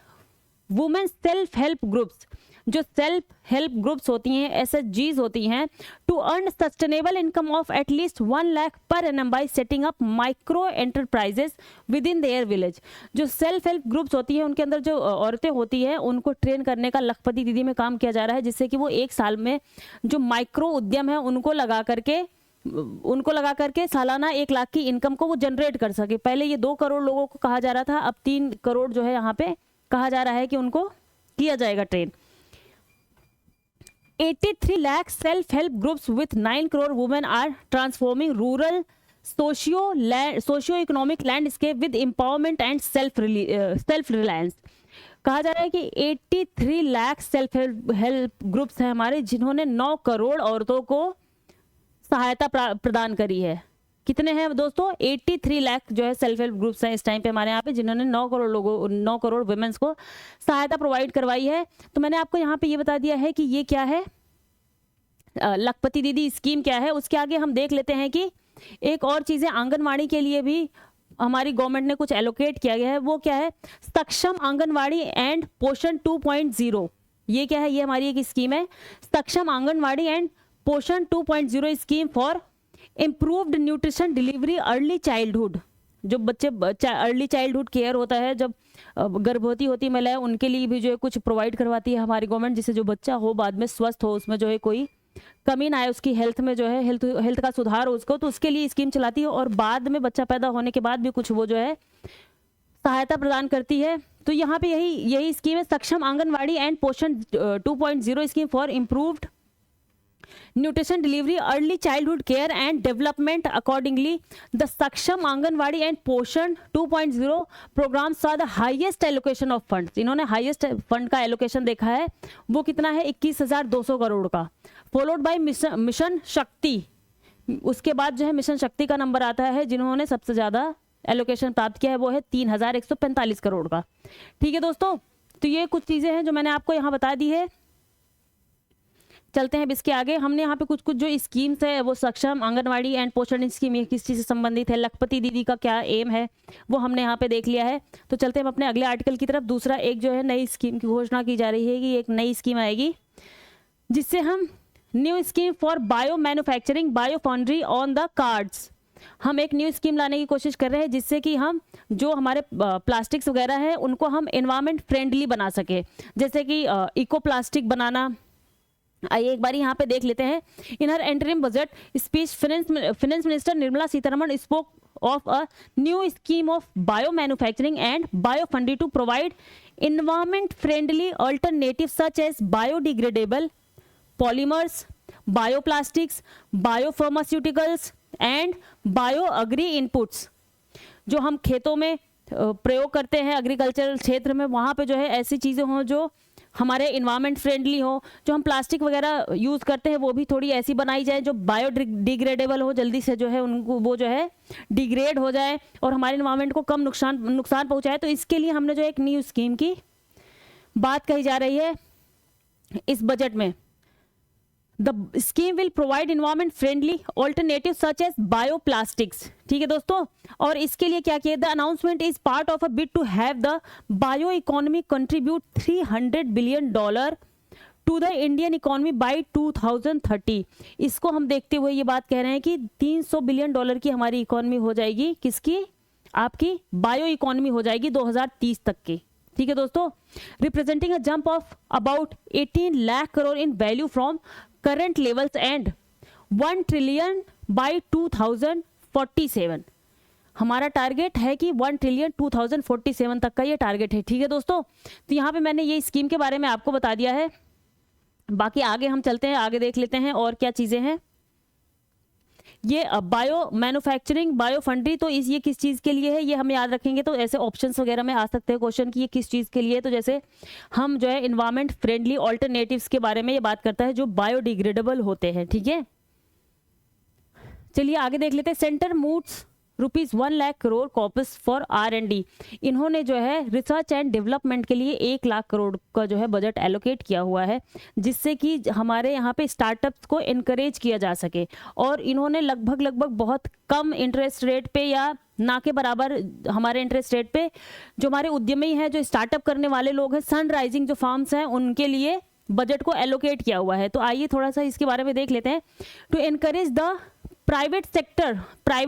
women self help groups. जो सेल्फ हेल्प ग्रुप्स होती हैं, SHGs होती हैं, to earn sustainable income of at least 1 lakh per annum by setting up micro enterprises within their village. जो सेल्फ हेल्प ग्रुप्स होती हैं, उनके अंदर जो औरतें होती हैं, उनको ट्रेन करने का लखपति दीदी में काम किया जा रहा है, जिससे कि वो 1 साल में जो माइक्रो उद्यम है उनको लगा करके सालाना 1 लाख की इनकम को वो जनरेट कर सके। पहले ये 2 करोड़ लोगों को कहा जा रहा था, अब 3 करोड़ जो है यहाँ पे कहा जा रहा है कि उनको किया जाएगा train. 83 lakh self-help groups with 9 crore women are transforming rural socio-economic landscape with empowerment and self-reliance। कहा जा रहा है कि 83 लाख सेल्फ हेल्प ग्रुप्स हैं हमारे, जिन्होंने 9 करोड़ औरतों को सहायता प्रदान करी है। कितने हैं दोस्तों? 83 लाख जो है सेल्फ हेल्प ग्रुप्स हैं इस टाइम पे हमारे यहाँ पे, जिन्होंने 9 करोड़ वुमेन्स को सहायता प्रोवाइड करवाई है। तो मैंने आपको यहाँ पे ये बता दिया है कि ये क्या है, लखपति दीदी स्कीम क्या है। उसके आगे हम देख लेते हैं कि एक और चीज़ें आंगनवाड़ी के लिए भी हमारी गवर्नमेंट ने कुछ एलोकेट किया गया है। वो क्या है? सक्षम आंगनवाड़ी एंड पोषण 2.0। ये क्या है? ये हमारी एक स्कीम है, सक्षम Anganwadi and Poshan 2.0 scheme for improved nutrition delivery early childhood. जो बच्चे अर्ली चाइल्डहुड केयर होता है, जब गर्भवती होती महिलाएं, उनके लिए भी जो है कुछ प्रोवाइड करवाती है हमारी गवर्नमेंट, जिससे जो बच्चा हो बाद में स्वस्थ हो, उसमें जो है कोई कमी ना आए, उसकी हेल्थ में जो है हेल्थ का सुधार हो उसको, तो उसके लिए स्कीम चलाती है। और बाद में बच्चा पैदा होने के बाद भी कुछ वो जो है सहायता प्रदान करती है। तो यहाँ पे यही स्कीम है, सक्षम Anganwadi and Poshan 2.0 scheme for improved nutrition delivery early childhood care and development. Accordingly the Saksham Anganwadi and Poshan 2.0 programme saw the highest allocation of funds. इन्होंने हाईएस्ट फंड का एलोकेशन देखा है, वो कितना है? 21,200 करोड़ का। फॉलोड बाय मिशन शक्ति। उसके बाद जो है मिशन शक्ति का नंबर आता है, जिन्होंने सबसे ज्यादा एलोकेशन प्राप्त किया है, वो है 3,145 करोड़ का। ठीक है दोस्तों, तो ये कुछ चीजें हैं जो मैंने आपको यहाँ बता दी है। चलते हैं अब इसके आगे। हमने यहाँ पे कुछ जो स्कीम्स है, वो सक्षम आंगनवाड़ी एंड पोषण स्कीम ये किस चीज़ से संबंधित है, लखपति दीदी का क्या एम है, वो हमने यहाँ पे देख लिया है। तो चलते हैं हम अपने अगले आर्टिकल की तरफ। दूसरा एक जो है नई स्कीम की घोषणा की जा रही है कि एक नई स्कीम आएगी, जिससे हम new scheme for bio manufacturing bio foundry on the cards. हम एक न्यू स्कीम लाने की कोशिश कर रहे हैं, जिससे कि हम जो हमारे प्लास्टिक्स वगैरह हैं उनको हम एनवायरमेंट फ्रेंडली बना सके। जैसे कि इको प्लास्टिक बनाना। आइए एक बार यहाँ पे देख लेते हैं। In her interim budget speech finance minister Nirmala Sitharaman spoke of a new scheme of bio manufacturing and bio foundry to provide environment friendly alternatives such as biodegradable polymers, bioplastics, biopharmaceuticals and bioagri inputs। जो हम खेतों में प्रयोग करते हैं agricultural क्षेत्र में, वहाँ पे जो है ऐसी चीज़ें हों जो हमारे इन्वायरमेंट फ्रेंडली हो। जो हम प्लास्टिक वगैरह यूज़ करते हैं वो भी थोड़ी ऐसी बनाई जाए जो बायोडिग्रेडेबल हो, जल्दी से जो है उनको वो जो है डिग्रेड हो जाए और हमारे इन्वायरमेंट को कम नुकसान पहुंचाए। तो इसके लिए हमने जो एक न्यू स्कीम की बात कही जा रही है इस बजट में। The scheme will provide environment friendly alternative such as bioplastics. ठीक है दोस्तों, और इसके लिए क्या किया? The announcement is part of a bid to have the bio economy contribute $300 billion to the Indian economy by 2030। इसको हम देखते हुए ये बात कह रहे हैं कि $300 बिलियन की हमारी इकोनॉमी हो जाएगी। किसकी? आपकी बायो इकोनॉमी हो जाएगी 2030 तक की। ठीक है दोस्तों, representing a jump of about 18 lakh crore in value from current levels and 1 trillion by 2047। हमारा टारगेट है कि 1 ट्रिलियन 2047 तक का ये टारगेट है। ठीक है दोस्तों, तो यहाँ पे मैंने ये स्कीम के बारे में आपको बता दिया है। बाकी आगे हम चलते हैं, आगे देख लेते हैं और क्या चीज़ें हैं। ये बायो मैन्युफैक्चरिंग बायो फंड्री, तो ये किस चीज़ के लिए है ये हम याद रखेंगे। तो ऐसे ऑप्शंस वगैरह में आ सकते हैं क्वेश्चन कि ये किस चीज़ के लिए है। तो जैसे हम जो है इन्वायरमेंट फ्रेंडली ऑल्टरनेटिव्स के बारे में ये बात करता है जो बायोडिग्रेडेबल होते हैं। ठीक है, चलिए आगे देख लेते हैं। Centre moves ₹1 lakh crore corpus for R&D। इन्होंने जो है रिसर्च एंड डेवलपमेंट के लिए 1 लाख करोड़ का जो है बजट एलोकेट किया हुआ है, जिससे कि हमारे यहाँ पे स्टार्टअप्स को इनकरेज किया जा सके। और इन्होंने लगभग बहुत कम इंटरेस्ट रेट पे या ना के बराबर हमारे इंटरेस्ट रेट पे जो हमारे उद्यमी हैं, जो स्टार्टअप करने वाले लोग हैं, सनराइजिंग जो फार्म्स हैं, उनके लिए बजट को एलोकेट किया हुआ है। तो आइए थोड़ा सा इसके बारे में देख लेते हैं। To encourage the private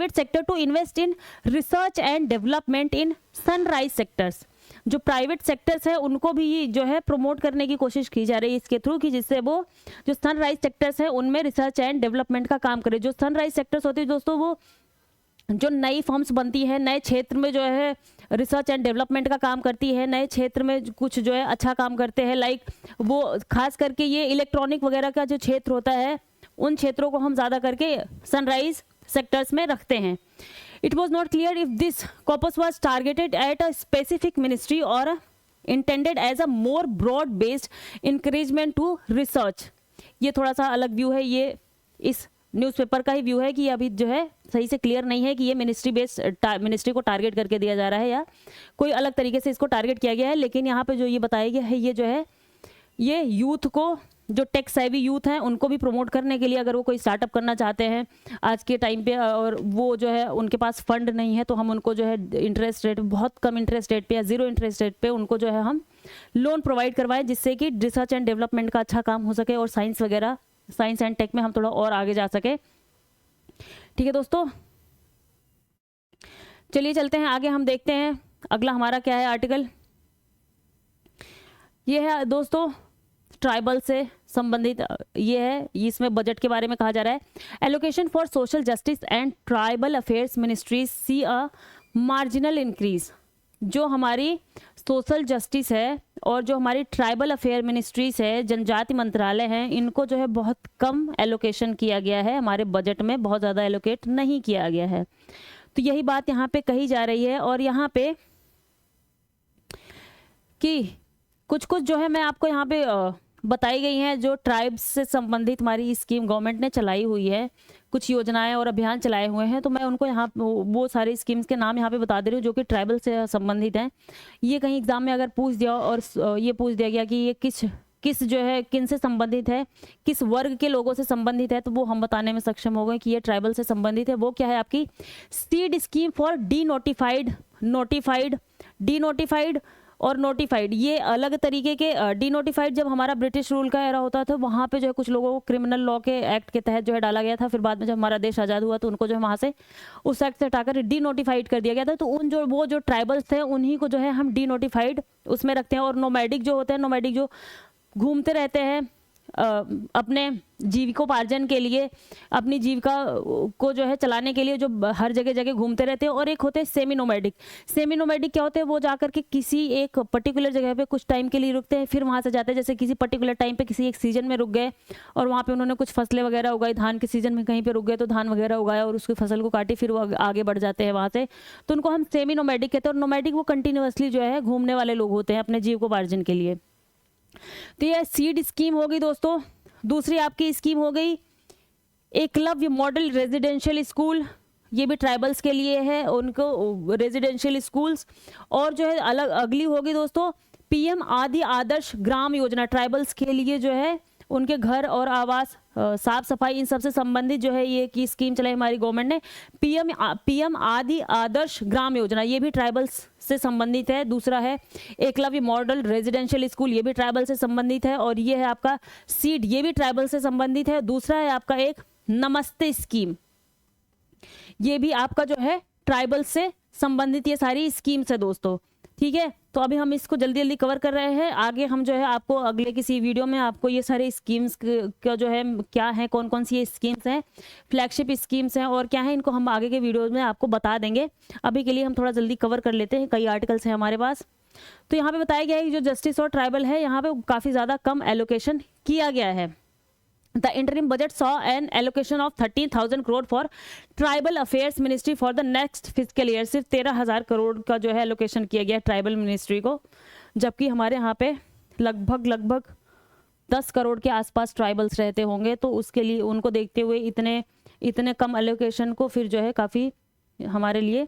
sector to invest in research and development in sunrise sectors. जो प्राइवेट सेक्टर्स है उनको भी जो है प्रमोट करने की कोशिश की जा रही है इसके थ्रू, कि जिससे वो जो सनराइज सेक्टर्स है उनमें रिसर्च एंड डेवलपमेंट का काम करे। जो सनराइज सेक्टर्स होते हैं दोस्तों, वो जो नई फर्म्स बनती है, नए क्षेत्र में जो है रिसर्च एंड डेवलपमेंट का काम करती है, नए क्षेत्र में कुछ जो है अच्छा काम करते हैं। लाइक वो खास करके ये इलेक्ट्रॉनिक वगैरह का जो क्षेत्र होता है, उन क्षेत्रों को हम ज़्यादा करके सनराइज सेक्टर्स में रखते हैं। It was not clear if this corpus was targeted at a specific ministry or intended as a more broad based encouragement to research. ये थोड़ा सा अलग व्यू है, ये इस न्यूज़पेपर का ही व्यू है कि अभी जो है सही से क्लियर नहीं है कि ये मिनिस्ट्री को टारगेट करके दिया जा रहा है या कोई अलग तरीके से इसको टारगेट किया गया है। लेकिन यहाँ पे जो ये बताया गया है, ये जो है ये यूथ को, जो टेक सेवी यूथ हैं, उनको भी प्रमोट करने के लिए, अगर वो कोई स्टार्टअप करना चाहते हैं आज के टाइम पे और वो जो है उनके पास फंड नहीं है, तो हम उनको जो है इंटरेस्ट रेट, बहुत कम इंटरेस्ट रेट पे या ज़ीरो इंटरेस्ट रेट पे उनको जो है हम लोन प्रोवाइड करवाएं, जिससे कि रिसर्च एंड डेवलपमेंट का अच्छा काम हो सके और साइंस एंड टेक में हम थोड़ा और आगे जा सके। ठीक है दोस्तों, चलिए चलते हैं आगे, हम देखते हैं अगला हमारा क्या है आर्टिकल। ये है दोस्तों ट्राइबल से संबंधित, ये है, इसमें बजट के बारे में कहा जा रहा है। Allocation for social justice and tribal affairs ministries sees a marginal increase. जो हमारी सोशल जस्टिस है और जो हमारी ट्राइबल अफेयर मिनिस्ट्रीज है, जनजाति मंत्रालय हैं, इनको जो है बहुत कम एलोकेशन किया गया है हमारे बजट में, बहुत ज़्यादा एलोकेट नहीं किया गया है। तो यही बात यहाँ पे कही जा रही है। और यहाँ पे कि कुछ जो है मैं आपको यहाँ पे बताई गई हैं, जो ट्राइब्स से संबंधित हमारी स्कीम गवर्नमेंट ने चलाई हुई है, कुछ योजनाएं और अभियान चलाए हुए हैं। तो मैं उनको यहाँ वो सारी स्कीम्स के नाम यहाँ पे बता दे रही हूँ जो कि ट्राइबल से संबंधित हैं। ये कहीं एग्जाम में अगर पूछ दिया और ये पूछ दिया गया कि ये किस जो है किन से संबंधित है, किस वर्ग के लोगों से संबंधित है, तो वो हम बताने में सक्षम हो गए कि ये ट्राइबल से संबंधित है। वो क्या है आपकी seed scheme for denotified, denotified और नोटिफाइड। ये अलग तरीके के डीनोटिफाइड जब हमारा ब्रिटिश रूल का एरा होता था, वहाँ पे जो है कुछ लोगों को क्रिमिनल लॉ के एक्ट के तहत जो है डाला गया था। फिर बाद में जब हमारा देश आज़ाद हुआ तो उनको जो है वहाँ से उस एक्ट से हटाकर डीनोटिफाइड कर दिया गया था। तो वो जो ट्राइबल्स थे उन्हीं को जो है हम डीनोटिफाइड उसमें रखते हैं। और नोमैडिक जो होते हैं, नोमैडिक जो घूमते रहते हैं अपने जीविकोपार्जन के लिए, अपनी जीविका को जो है चलाने के लिए, जो हर जगह घूमते रहते हैं। और एक होते हैं सेमी नोमैडिक। सेमी नोमैडिक क्या होते हैं, वो जाकर के किसी एक पर्टिकुलर जगह पे कुछ टाइम के लिए रुकते हैं, फिर वहाँ से जाते हैं। जैसे किसी पर्टिकुलर टाइम पे किसी एक सीजन में रुक गए और वहाँ पे उन्होंने कुछ फसलें वगैरह उगाई, धान के सीजन में कहीं पे रुक गए तो धान वगैरह उगाया और उसकी फसल को काटी, फिर वो आगे बढ़ जाते हैं वहाँ से। तो उनको हम सेमी नोमैडिक कहते हैं। और नोमैडिक वो कंटिन्यूअसली जो है घूमने वाले लोग होते हैं अपने जीविकोपार्जन के लिए। तो ये सीड स्कीम होगी दोस्तों। दूसरी आपकी स्कीम हो गई एकलव्य मॉडल रेजिडेंशियल स्कूल। ये भी ट्राइबल्स के लिए है, उनको रेजिडेंशियल स्कूल्स। और जो है अगली होगी दोस्तों पीएम आदि आदर्श ग्राम योजना। ट्राइबल्स के लिए जो है उनके घर और आवास, साफ सफाई, इन सबसे संबंधित जो है ये की स्कीम चलाई हमारी गवर्नमेंट ने, पीएम आदि आदर्श ग्राम योजना। ये भी ट्राइबल्स से संबंधित है। दूसरा है एकलव्य मॉडल रेजिडेंशियल स्कूल, ये भी ट्राइबल से संबंधित है। और ये है आपका सीड, ये भी ट्राइबल से संबंधित है। दूसरा है आपका एक नमस्ते स्कीम, ये भी आपका जो है ट्राइबल से संबंधित ये सारी स्कीम्स है दोस्तों। ठीक है, तो अभी हम इसको जल्दी कवर कर रहे हैं। आगे हम जो है आपको अगले किसी वीडियो में आपको ये सारे स्कीम्स का जो है क्या है, कौन कौन सी ये स्कीम्स हैं, फ्लैगशिप स्कीम्स हैं और क्या है, इनको हम आगे के वीडियोस में आपको बता देंगे। अभी के लिए हम थोड़ा जल्दी कवर कर लेते हैं, कई आर्टिकल्स हैं हमारे पास। तो यहाँ पे बताया गया है कि जो जस्टिस और ट्राइबल है, यहाँ पे काफ़ी ज़्यादा कम एलोकेशन किया गया है। The interim budget saw an allocation of 13,000 crore for tribal affairs ministry for the next physical year. सिर्फ 13,000 करोड़ का जो है एलोकेशन किया गया ट्राइबल मिनिस्ट्री को, जबकि हमारे यहाँ पे लगभग 10 करोड़ के आसपास ट्राइबल्स रहते होंगे। तो उसके लिए उनको देखते हुए इतने कम एलोकेशन को फिर जो है काफ़ी हमारे लिए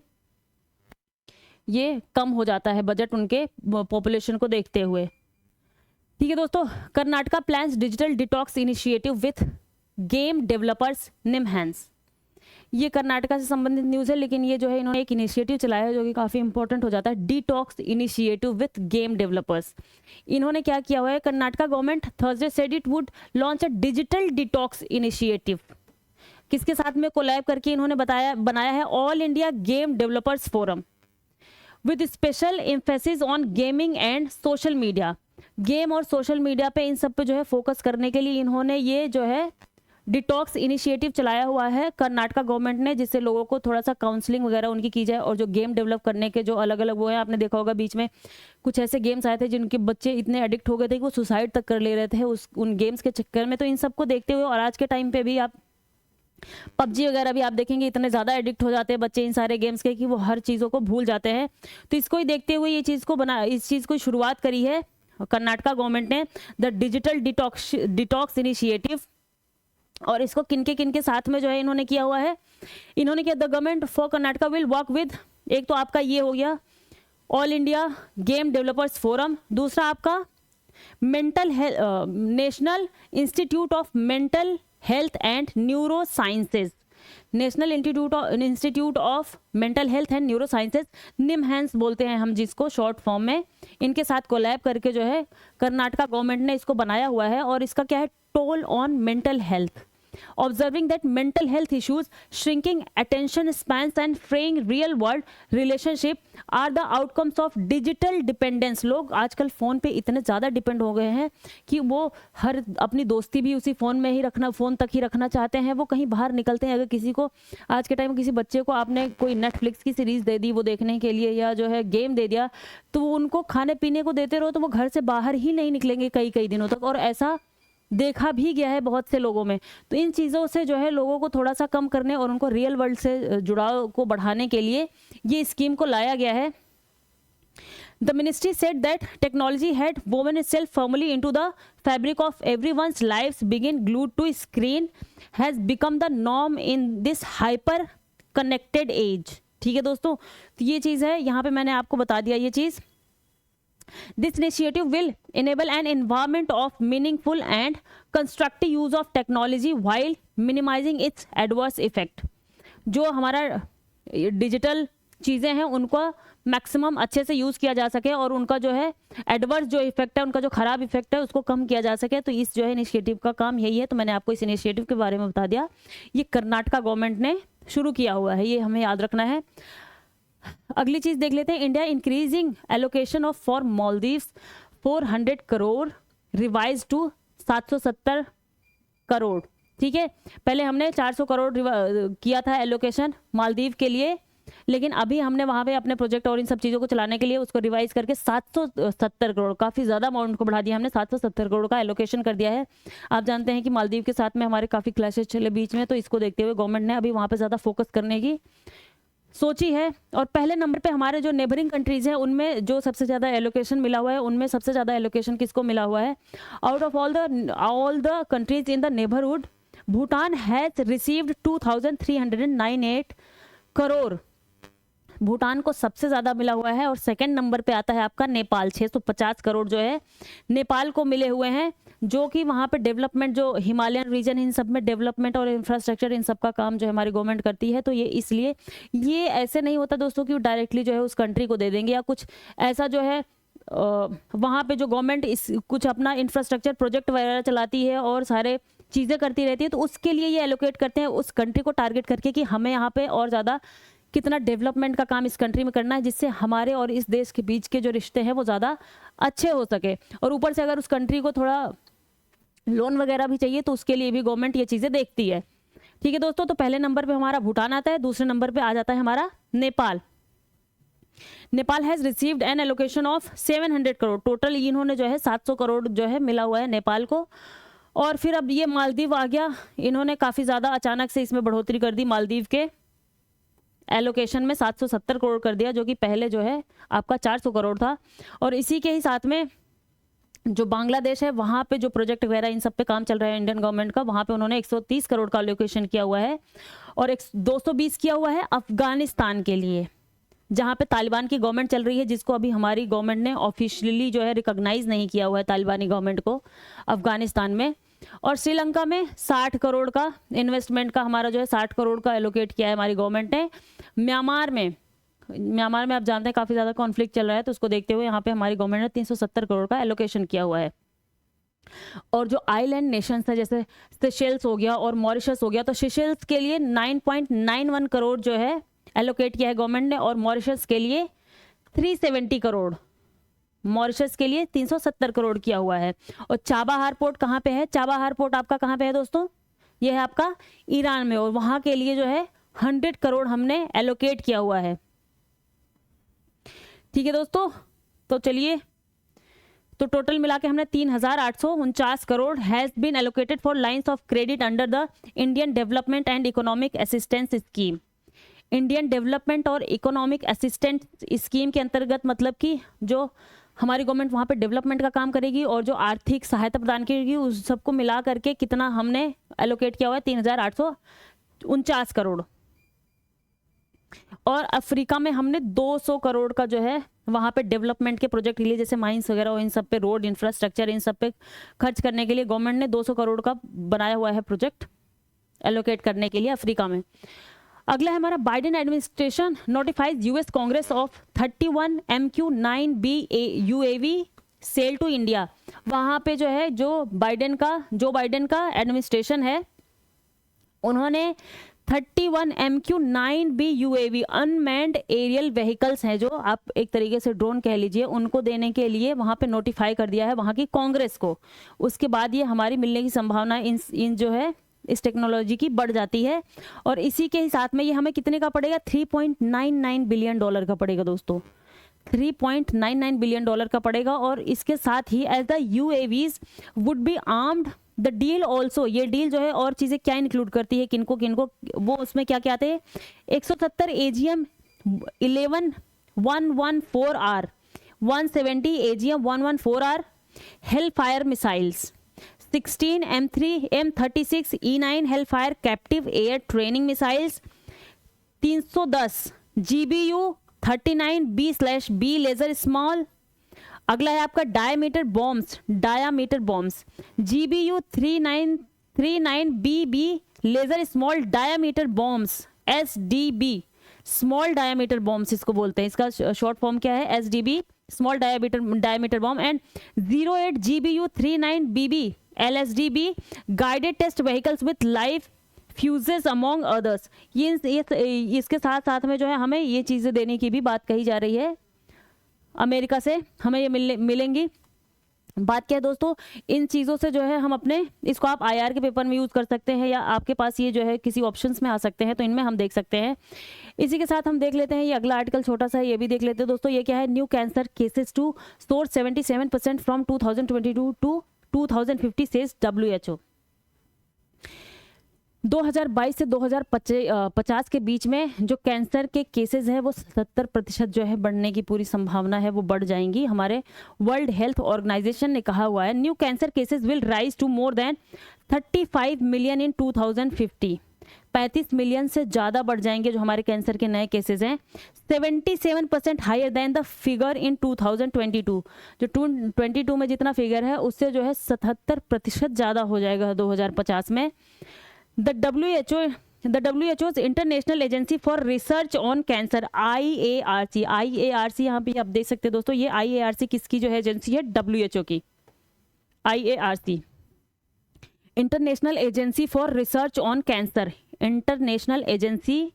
ये कम हो जाता है बजट उनके पॉपुलेशन को देखते हुए। ठीक है दोस्तों, Karnataka plans digital detox initiative with game developers NIMHANS. ये कर्नाटका से संबंधित न्यूज़ है, लेकिन ये जो है इन्होंने एक इनिशिएटिव चलाया है जो कि काफ़ी इंपॉर्टेंट हो जाता है, detox initiative with game developers. इन्होंने क्या किया हुआ है, Karnataka government Thursday said it would launch a digital detox initiative. किसके साथ में कोलैब करके इन्होंने बनाया है, all India Game Developers forum with special emphasis on gaming and social media. Game और सोशल मीडिया पे इन सब पे जो है फोकस करने के लिए इन्होंने ये जो है डिटॉक्स इनिशिएटिव चलाया हुआ है कर्नाटका गवर्नमेंट ने, जिससे लोगों को थोड़ा सा काउंसलिंग वगैरह उनकी की जाए। और जो गेम डेवलप करने के जो अलग अलग वो हैं, आपने देखा होगा बीच में कुछ ऐसे गेम्स आए थे जिनके बच्चे इतने एडिक्ट हो गए थे कि वो सुसाइड तक कर ले रहे थे उन गेम्स के चक्कर में। तो इन सबको देखते हुए, और आज के टाइम पे भी आप पबजी वगैरह भी आप देखेंगे इतने ज़्यादा एडिक्ट हो जाते हैं बच्चे इन सारे गेम्स के कि वो हर चीज़ों को भूल जाते हैं। तो इसको ही देखते हुए ये चीज़ को इस चीज़ को शुरुआत करी है कर्नाटका गवर्नमेंट ने, द डिजिटल डिटॉक्स इनिशिएटिव। और इसको किनके साथ में जो है इन्होंने किया हुआ है, इन्होंने किया, the government for Karnataka will work with, एक तो आपका ये हो गया All India Game Developers Forum, दूसरा आपका mental health, National Institute of Mental Health and Neuro Sciences, National Institute of Mental Health and Neuro Sciences, NIMHANS बोलते हैं हम जिसको शॉर्ट फॉर्म में। इनके साथ कोलैब करके जो है कर्नाटका गवर्नमेंट ने इसको बनाया हुआ है। और इसका क्या है, toll on mental health, observing that mental health issues, shrinking attention spans and fraying real world relationship are the outcomes of digital dependence। लोग आजकल फ़ोन पे इतने ज़्यादा डिपेंड हो गए हैं कि वो हर अपनी दोस्ती भी उसी फ़ोन में ही रखना, फ़ोन तक ही रखना चाहते हैं। वो कहीं बाहर निकलते हैं, अगर किसी को आज के टाइम में किसी बच्चे को आपने कोई नेटफ्लिक्स की सीरीज़ दे दी वो देखने के लिए, या जो है गेम दे दिया, तो उनको खाने पीने को देते रहो तो वो घर से बाहर ही नहीं निकलेंगे कई दिनों तक। और ऐसा देखा भी गया है बहुत से लोगों में। तो इन चीज़ों से जो है लोगों को थोड़ा सा कम करने और उनको रियल वर्ल्ड से जुड़ाव को बढ़ाने के लिए ये स्कीम को लाया गया है। The ministry said that technology had woven itself firmly into the fabric of everyone's lives, begin glued to screen, has become the norm in this hyper connected age। ठीक है दोस्तों, तो ये चीज़ है, यहाँ पे मैंने आपको बता दिया ये चीज़। This initiative will enable an environment of meaningful and constructive use of technology while minimizing its adverse effect। जो हमारा डिजिटल चीज़ें हैं उनको मैक्सिमम अच्छे से यूज़ किया जा सके और उनका जो है एडवर्स जो इफेक्ट है, उनका जो ख़राब इफेक्ट है उसको कम किया जा सके। तो इस जो है इनिशिएटिव का काम यही है। तो मैंने आपको इस इनिशिएटिव के बारे में बता दिया। ये कर्नाटका गवर्नमेंट ने शुरू किया हुआ है, ये हमें याद रखना है। अगली चीज देख लेते हैं, India increasing allocation of for Maldives 400 crore revise to 770 crore. ठीक है, पहले हमने 400 करोड़ किया था एलोकेशन मालदीव के लिए, लेकिन अभी हमने वहाँ पे अपने प्रोजेक्ट और इन सब चीज़ों को चलाने के लिए उसको रिवाइज करके 770 करोड़, काफ़ी ज़्यादा अमाउंट को बढ़ा दिया हमने, 770 करोड़ का एलोकेशन कर दिया है। आप जानते हैं कि मालदीव के साथ में हमारे काफ़ी क्लैशेज चले बीच में, तो इसको देखते हुए गवर्नमेंट ने अभी वहाँ पर ज़्यादा फोकस करने की सोची है। और पहले नंबर पे हमारे जो नेबरिंग कंट्रीज हैं उनमें जो सबसे ज़्यादा एलोकेशन मिला हुआ है, उनमें सबसे ज़्यादा एलोकेशन किसको मिला हुआ है, out of all the countries in the neighbourhood, Bhutan has received 2398 crore. Bhutan को सबसे ज़्यादा मिला हुआ है। और सेकंड नंबर पे आता है आपका नेपाल, 650 करोड़ जो है नेपाल को मिले हुए हैं, जो कि वहाँ पे डेवलपमेंट, जो हिमालयन रीजन, इन सब में डेवलपमेंट और इंफ्रास्ट्रक्चर इन सब का काम जो है हमारी गवर्नमेंट करती है। तो ये इसलिए ये ऐसे नहीं होता दोस्तों कि डायरेक्टली जो है उस कंट्री को दे देंगे या कुछ ऐसा जो है वहाँ पे जो गवर्नमेंट इस कुछ अपना इंफ्रास्ट्रक्चर प्रोजेक्ट वगैरह चलाती है और सारे चीज़ें करती रहती है, तो उसके लिए ये एलोकेट करते हैं उस कंट्री को टारगेट करके कि हमें यहाँ पे और ज़्यादा कितना डेवलपमेंट का काम इस कंट्री में करना है, जिससे हमारे और इस देश के बीच के जो रिश्ते हैं वो ज़्यादा अच्छे हो सके। और ऊपर से अगर उस कंट्री को थोड़ा लोन वगैरह भी चाहिए तो उसके लिए भी गवर्नमेंट ये चीज़ें देखती है। ठीक है दोस्तों, तो पहले नंबर पे हमारा भूटान आता है, दूसरे नंबर पे आ जाता है हमारा Nepal. Nepal has received an allocation of 700 crore, total इन्होंने जो है 700 करोड़ जो है मिला हुआ है नेपाल को। और फिर अब ये मालदीव आ गया, इन्होंने काफ़ी ज़्यादा अचानक से इसमें बढ़ोतरी कर दी, मालदीव के एलोकेशन में 770 करोड़ कर दिया, जो कि पहले जो है आपका 400 करोड़ था। और इसी के ही साथ में जो बांग्लादेश है वहाँ पे जो प्रोजेक्ट वगैरह इन सब पे काम चल रहा है इंडियन गवर्नमेंट का, वहाँ पे उन्होंने 130 करोड़ का एलोकेशन किया हुआ है। और 220 किया हुआ है अफगानिस्तान के लिए, जहाँ पे तालिबान की गवर्नमेंट चल रही है, जिसको अभी हमारी गवर्नमेंट ने ऑफिशियली जो है रिकॉग्नाइज नहीं किया हुआ है तालिबानी गवर्नमेंट को अफगानिस्तान में। और श्रीलंका में 60 करोड़ का इन्वेस्टमेंट का हमारा जो है 60 करोड़ का एलोकेट किया है हमारी गवर्नमेंट ने। म्यांमार में आप जानते हैं काफ़ी ज़्यादा कॉन्फ्लिक्ट चल रहा है, तो उसको देखते हुए यहाँ पे हमारी गवर्नमेंट ने 370 करोड़ का एलोकेशन किया हुआ है। और जो आइलैंड नेशंस है जैसे सेशेल्स हो गया और मॉरिशस हो गया, तो सेशेल्स के लिए 9.91 करोड़ जो है एलोकेट किया है गवर्नमेंट ने, और मॉरिशस के लिए 370 करोड़, मॉरिशस के लिए 370 करोड़ किया हुआ है। और चाबाहार पोर्ट कहाँ पे है? चाबाहार पोर्ट आपका कहाँ पे है दोस्तों? ये है आपका ईरान में, और वहाँ के लिए जो है 100 करोड़ हमने एलोकेट किया हुआ है। ठीक है दोस्तों, तो चलिए, तो टोटल मिला के हमने 3,849 crore has been allocated for lines of credit under the Indian development and economic assistance scheme. Indian development और इकोनॉमिक असिस्टेंस स्कीम के अंतर्गत, मतलब कि जो हमारी गवर्नमेंट वहाँ पे डेवलपमेंट का काम करेगी और जो आर्थिक सहायता प्रदान करेगी, उस सबको मिला करके कितना हमने एलोकेट किया हुआ है? 3,849 करोड़। और अफ्रीका में हमने 200 करोड़ का जो है वहाँ पे डेवलपमेंट के प्रोजेक्ट के लिए, जैसे माइंस वगैरह और इन सब पे, रोड इंफ्रास्ट्रक्चर, इन सब पे खर्च करने के लिए गवर्नमेंट ने 200 करोड़ का बनाया हुआ है प्रोजेक्ट एलोकेट करने के लिए अफ्रीका में। अगला है हमारा, Biden administration notifies US Congress of 31 MQ-9B UAV sale to India. वहाँ पे जो है जो बाइडेन का एडमिनिस्ट्रेशन है, उन्होंने 31 MQ-9B UAV unmanned aerial vehicles हैं, जो आप एक तरीके से ड्रोन कह लीजिए, उनको देने के लिए वहाँ पे नोटिफाई कर दिया है वहाँ की कांग्रेस को। उसके बाद ये हमारी मिलने की संभावना इन जो है इस टेक्नोलॉजी की बढ़ जाती है। और इसी के साथ में ये हमें कितने का पड़ेगा? $3.99 बिलियन का पड़ेगा दोस्तों, $3.99 बिलियन का पड़ेगा। और इसके साथ ही as the UAVs would be armed the deal also, ये डील जो है और चीज़ें क्या इंक्लूड करती है, किनको किनको, वो उसमें क्या क्या आते हैं? 170 AGM 11-114R, 170 AGM 114R Hellfire missiles, 16 M36 E9 Hellfire captive air training missiles, 310 GBU 39B/B laser small. अगला है आपका diameter bombs GBU 39BB laser small diameter bombs, SDB small diameter bombs इसको बोलते हैं, इसका शॉर्ट फॉर्म क्या है? SDB small diameter bomb. And 08 GBU 39BB LSDB guided test vehicles with live fuzes among others. ये इसके साथ साथ में जो है हमें ये चीज़ें देने की भी बात कही जा रही है, अमेरिका से हमें ये मिलेंगी। बात क्या है दोस्तों, इन चीज़ों से जो है हम अपने, इसको आप IR के पेपर में यूज़ कर सकते हैं, या आपके पास ये जो है किसी ऑप्शंस में आ सकते हैं, तो इनमें हम देख सकते हैं। इसी के साथ हम देख लेते हैं ये अगला आर्टिकल, छोटा सा है, ये भी देख लेते हैं दोस्तों। ये क्या है? New cancer cases to soar 77% from 2022 to 2050 says WHO। 2022 से 2050 के बीच में जो कैंसर के केसेस हैं वो 70% जो है बढ़ने की पूरी संभावना है, वो बढ़ जाएंगी। हमारे वर्ल्ड हेल्थ ऑर्गेनाइजेशन ने कहा हुआ है new cancer cases will rise to more than 35 million in 2050। 35 million से ज़्यादा बढ़ जाएंगे जो हमारे कैंसर के नए केसेस हैं। 77% higher than the figure in 2022। जो 2022 में जितना फिगर है उससे जो है 77% ज़्यादा हो जाएगा 2050 में। The WHO's international agency for research on cancer IARC यहाँ पे आप देख सकते हैं दोस्तों, ये IARC किसकी जो है एजेंसी है? WHO की IARC, international agency for research on cancer, international agency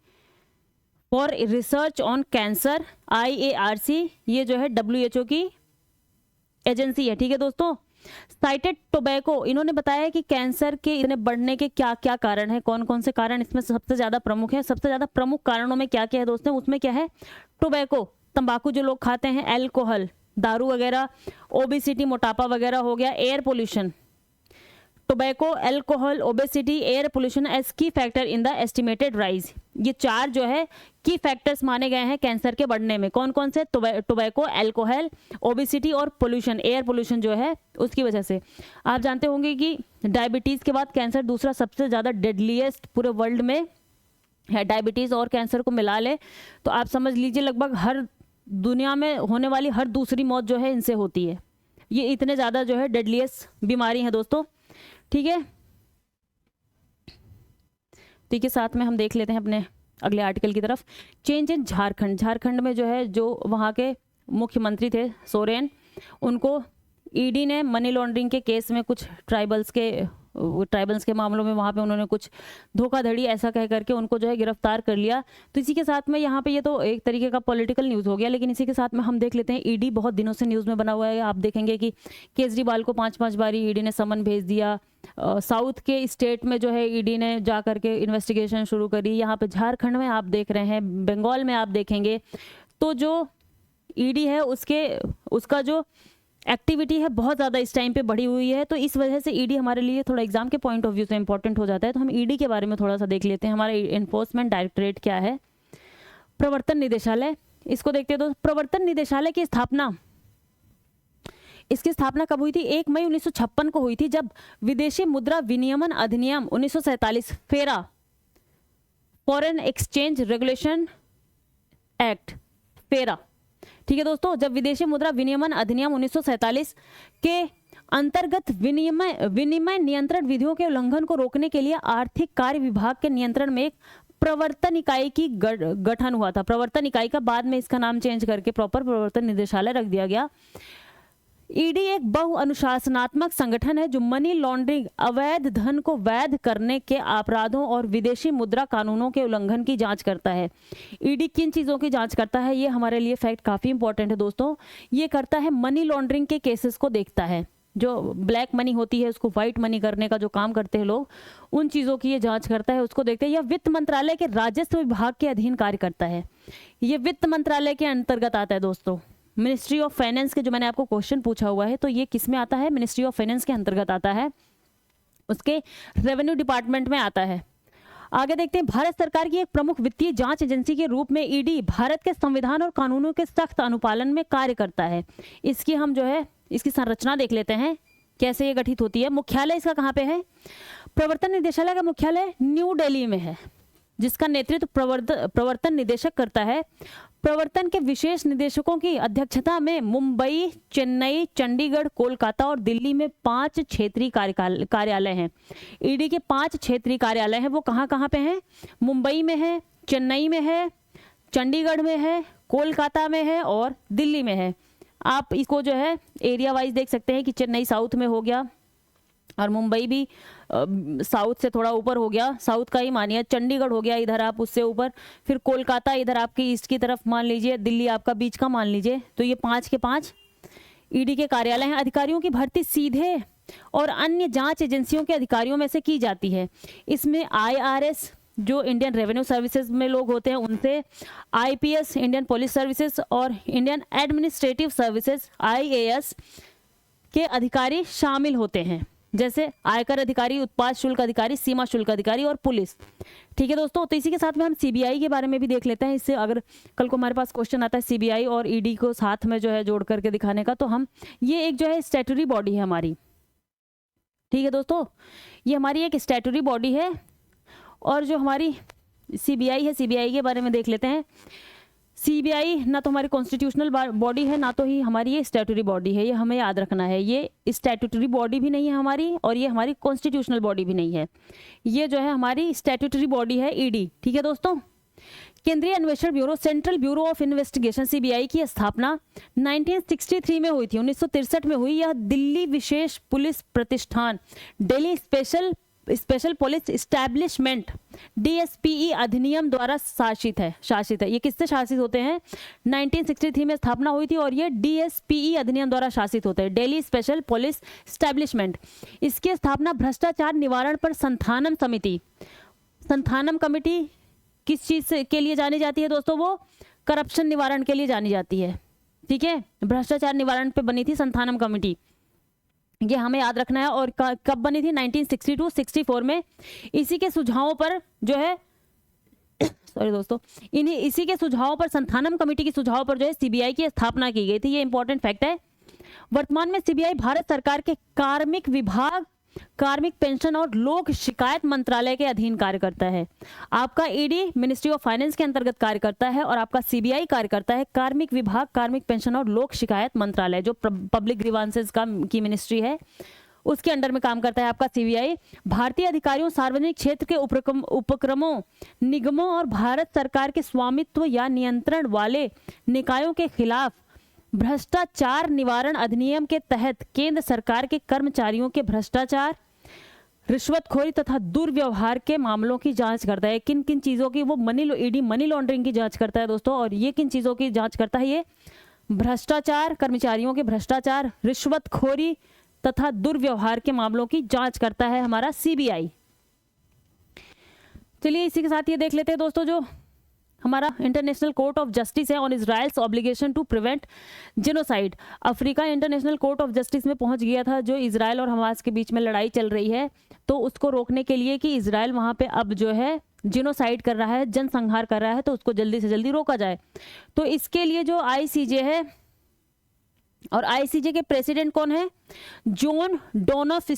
for research on cancer IARC, ये जो है WHO की एजेंसी है। ठीक है दोस्तों। साइटेड टोबैको, इन्होंने बताया कि कैंसर के इतने बढ़ने के क्या क्या कारण हैं, कौन कौन से कारण इसमें सबसे ज़्यादा प्रमुख है। सबसे ज़्यादा प्रमुख कारणों में क्या क्या है दोस्तों? उसमें क्या है? टोबैको, तंबाकू जो लोग खाते हैं, अल्कोहल, दारू वगैरह, ओबेसिटी मोटापा वगैरह हो गया, air pollution. Tobacco, alcohol, obesity, air pollution as key factor in the estimated rise. ये 4 जो है की फैक्टर्स माने गए हैं कैंसर के बढ़ने में। कौन कौन से? टोबैको, अल्कोहल, ओबेसिटी और पोल्यूशन, एयर पोल्यूशन जो है उसकी वजह से। आप जानते होंगे कि डायबिटीज़ के बाद कैंसर दूसरा सबसे ज़्यादा डेडलीस्ट पूरे वर्ल्ड में है। डायबिटीज़ और कैंसर को मिला ले तो आप समझ लीजिए लगभग हर दुनिया में होने वाली हर दूसरी मौत जो है इनसे होती है। ये इतने ज़्यादा जो है डेडलीस्ट बीमारी है दोस्तों, ठीक है। ठीक है, साथ में हम देख लेते हैं अपने अगले आर्टिकल की तरफ। Change in Jharkhand. झारखंड में जो है जो वहाँ के मुख्यमंत्री थे सोरेन, उनको ईडी ने मनी लॉन्ड्रिंग के केस में कुछ ट्राइबल्स के मामलों में वहाँ पे उन्होंने कुछ धोखाधड़ी ऐसा कह करके उनको जो है गिरफ्तार कर लिया। तो इसी के साथ में यहाँ पे ये तो एक तरीके का पॉलिटिकल न्यूज़ हो गया, लेकिन इसी के साथ में हम देख लेते हैं ईडी बहुत दिनों से न्यूज़ में बना हुआ है। आप देखेंगे कि केजरीवाल को 5-5 बारी ईडी ने समन भेज दिया। साउथ के स्टेट में जो है ईडी ने जा करके इन्वेस्टिगेशन शुरू करी। यहाँ पे झारखंड में आप देख रहे हैं, बंगाल में आप देखेंगे तो जो ईडी है उसका जो एक्टिविटी है बहुत ज़्यादा इस टाइम पे बढ़ी हुई है। तो इस वजह से ईडी हमारे लिए थोड़ा एग्जाम के पॉइंट ऑफ व्यू से इंपॉर्टेंट हो जाता है। तो हम ईडी के बारे में थोड़ा सा देख लेते हैं। हमारा एनफोर्समेंट डायरेक्टरेट क्या है? प्रवर्तन निदेशालय, इसको देखते हैं। तो प्रवर्तन निदेशालय की इसकी स्थापना कब हुई थी? 1 मई 1956 को हुई थी, जब विदेशी मुद्रा विनियमन अधिनियम 1947 फेरा, फॉरेन एक्सचेंज रेगुलेशन एक्ट, फेरा, ठीक है दोस्तों। जब विदेशी मुद्रा विनियमन अधिनियम 1947 के अंतर्गत विनिमय नियंत्रण विधियों के उल्लंघन को रोकने के लिए आर्थिक कार्य विभाग के नियंत्रण में एक प्रवर्तन इकाई की गठन हुआ था। प्रवर्तन इकाई का बाद में इसका नाम चेंज करके प्रॉपर प्रवर्तन निदेशालय रख दिया गया। ईडी एक बहुअनुशासनात्मक संगठन है जो मनी लॉन्ड्रिंग, अवैध धन को वैध करने के अपराधों और विदेशी मुद्रा कानूनों के उल्लंघन की जांच करता है। ईडी किन चीज़ों की जांच करता है? ये हमारे लिए फैक्ट काफ़ी इंपॉर्टेंट है दोस्तों। ये करता है मनी लॉन्ड्रिंग के केसेस को देखता है, जो ब्लैक मनी होती है उसको व्हाइट मनी करने का जो काम करते हैं लोग, उन चीज़ों की ये जांच करता है, उसको देखते हैं। यह वित्त मंत्रालय के राजस्व विभाग के अधीन कार्य करता है। ये वित्त मंत्रालय के अंतर्गत आता है दोस्तों। मिनिस्ट्री ऑफ फाइनेंस के जो मैंने आपको क्वेश्चन पूछा हुआ है, तो ये किस में आता है? मिनिस्ट्री ऑफ फाइनेंस के अंतर्गत आता है, उसके रेवेन्यू डिपार्टमेंट में आता है। आगे देखते हैं। भारत सरकार की एक प्रमुख वित्तीय जांच एजेंसी के रूप में ईडी भारत के संविधान और कानूनों के सख्त अनुपालन में कार्य करता है। इसकी हम जो है इसकी संरचना देख लेते हैं, कैसे ये गठित होती है। मुख्यालय इसका कहाँ पे है? प्रवर्तन निदेशालय का मुख्यालय न्यू दिल्ली में है, जिसका नेतृत्व प्रवर्तन निदेशक करता है। प्रवर्तन के विशेष निदेशकों की अध्यक्षता में मुंबई, चेन्नई, चंडीगढ़, कोलकाता और दिल्ली में 5 क्षेत्रीय कार्यालय हैं। ईडी के 5 क्षेत्रीय कार्यालय हैं। वो कहाँ कहाँ पे हैं? मुंबई में है, चेन्नई में है, चंडीगढ़ में है, कोलकाता में है और दिल्ली में है। आप इसको जो है एरिया वाइज देख सकते हैं कि चेन्नई साउथ में हो गया और मुंबई भी साउथ से थोड़ा ऊपर हो गया, साउथ का ही मानिए। चंडीगढ़ हो गया इधर आप उससे ऊपर, फिर कोलकाता इधर आपकी ईस्ट की तरफ मान लीजिए, दिल्ली आपका बीच का मान लीजिए। तो ये 5 के 5 ईडी के कार्यालय हैं। अधिकारियों की भर्ती सीधे और अन्य जांच एजेंसियों के अधिकारियों में से की जाती है। इसमें IRS जो इंडियन रेवेन्यू सर्विसेज में लोग होते हैं उनसे, IPS इंडियन पुलिस सर्विसेज और इंडियन एडमिनिस्ट्रेटिव सर्विसेज IAS के अधिकारी शामिल होते हैं, जैसे आयकर अधिकारी, उत्पाद शुल्क अधिकारी, सीमा शुल्क अधिकारी और पुलिस। ठीक है दोस्तों। तो इसी के साथ में हम CBI के बारे में भी देख लेते हैं। इससे अगर कल को हमारे पास क्वेश्चन आता है CBI और ईडी को साथ में जो है जोड़ करके दिखाने का, तो हम ये एक जो है स्टैट्यूटरी बॉडी है हमारी। ठीक है दोस्तों, ये हमारी एक स्टैट्यूटरी बॉडी है। और जो हमारी CBI है, CBI के बारे में देख लेते हैं। CBI ना तो हमारी कॉन्स्टिट्यूशनल बॉडी है, ना तो ही हमारी ये स्टैट्यूटरी बॉडी है। ये हमें याद रखना है, ये स्टैट्यूटरी बॉडी भी नहीं है हमारी और ये हमारी कॉन्स्टिट्यूशनल बॉडी भी नहीं है। ये जो है हमारी स्टैट्यूटरी बॉडी है ईडी। ठीक है दोस्तों। केंद्रीय अन्वेषण bureau, central bureau of investigation CBI की स्थापना 1963 में हुई थी, 1963 में हुई। यह दिल्ली विशेष पुलिस प्रतिष्ठान, Delhi special police establishment DSPE अधिनियम द्वारा शासित है। ये किससे शासित होते हैं? 1963 में स्थापना हुई थी और ये DSPE अधिनियम द्वारा शासित होते हैं, दिल्ली स्पेशल पुलिस इस्टेब्लिशमेंट। इसकी स्थापना भ्रष्टाचार निवारण पर संथानम कमेटी किस चीज के लिए जानी जाती है दोस्तों? वो करप्शन निवारण के लिए जानी जाती है। ठीक है, भ्रष्टाचार निवारण पे बनी थी संथानम कमेटी। ये हमें याद रखना है। और कब बनी थी? 1962-64 में। इसी के सुझावों पर जो है सॉरी दोस्तों, इसी के सुझावों पर, संथानम कमेटी के सुझाव पर जो है सीबीआई की स्थापना की गई थी। ये इंपॉर्टेंट फैक्ट है। वर्तमान में सीबीआई भारत सरकार के कार्मिक विभाग, कार्मिक पेंशन और लोक शिकायत मंत्रालय के अधीन कार्य करता है। आपका ईडी मिनिस्ट्री ऑफ फाइनेंस के अंतर्गत कार्य करता है और आपका सीबीआई कार्य करता है कार्मिक विभाग, कार्मिक पेंशन और लोक शिकायत मंत्रालय, जो पब्लिक ग्रीवांसेस की मिनिस्ट्री है, उसके अंडर में काम करता है आपका सीबीआई। भारतीय अधिकारियों, सार्वजनिक क्षेत्र के उपक्रमों, निगमों और भारत सरकार के स्वामित्व या नियंत्रण वाले निकायों के खिलाफ भ्रष्टाचार निवारण अधिनियम के तहत केंद्र सरकार के कर्मचारियों के भ्रष्टाचार, रिश्वतखोरी तथा दुर्व्यवहार के मामलों की जांच करता है। किन किन चीज़ों की? वो ईडी मनी लॉन्ड्रिंग की जांच करता है दोस्तों। और ये किन चीज़ों की जांच करता है? ये भ्रष्टाचार, कर्मचारियों के भ्रष्टाचार, रिश्वतखोरी तथा दुर्व्यवहार के मामलों की जांच करता है हमारा सीबीआई। चलिए इसी के साथ ये देख लेते हैं दोस्तों, जो हमारा इंटरनेशनल कोर्ट ऑफ जस्टिस है on Israel's obligation to prevent genocide. Africa International Court of Justice में पहुंच गया था, जो इजराइल और हमास के बीच में लड़ाई चल रही है, तो उसको रोकने के लिए कि इजराइल वहां पे अब जो है जेनोसाइड कर रहा है, जनसंहार कर रहा है, तो उसको जल्दी से जल्दी रोका जाए। तो इसके लिए जो आईसीजे है, और आईसीजे के प्रेसिडेंट कौन है? जॉन डोनफ।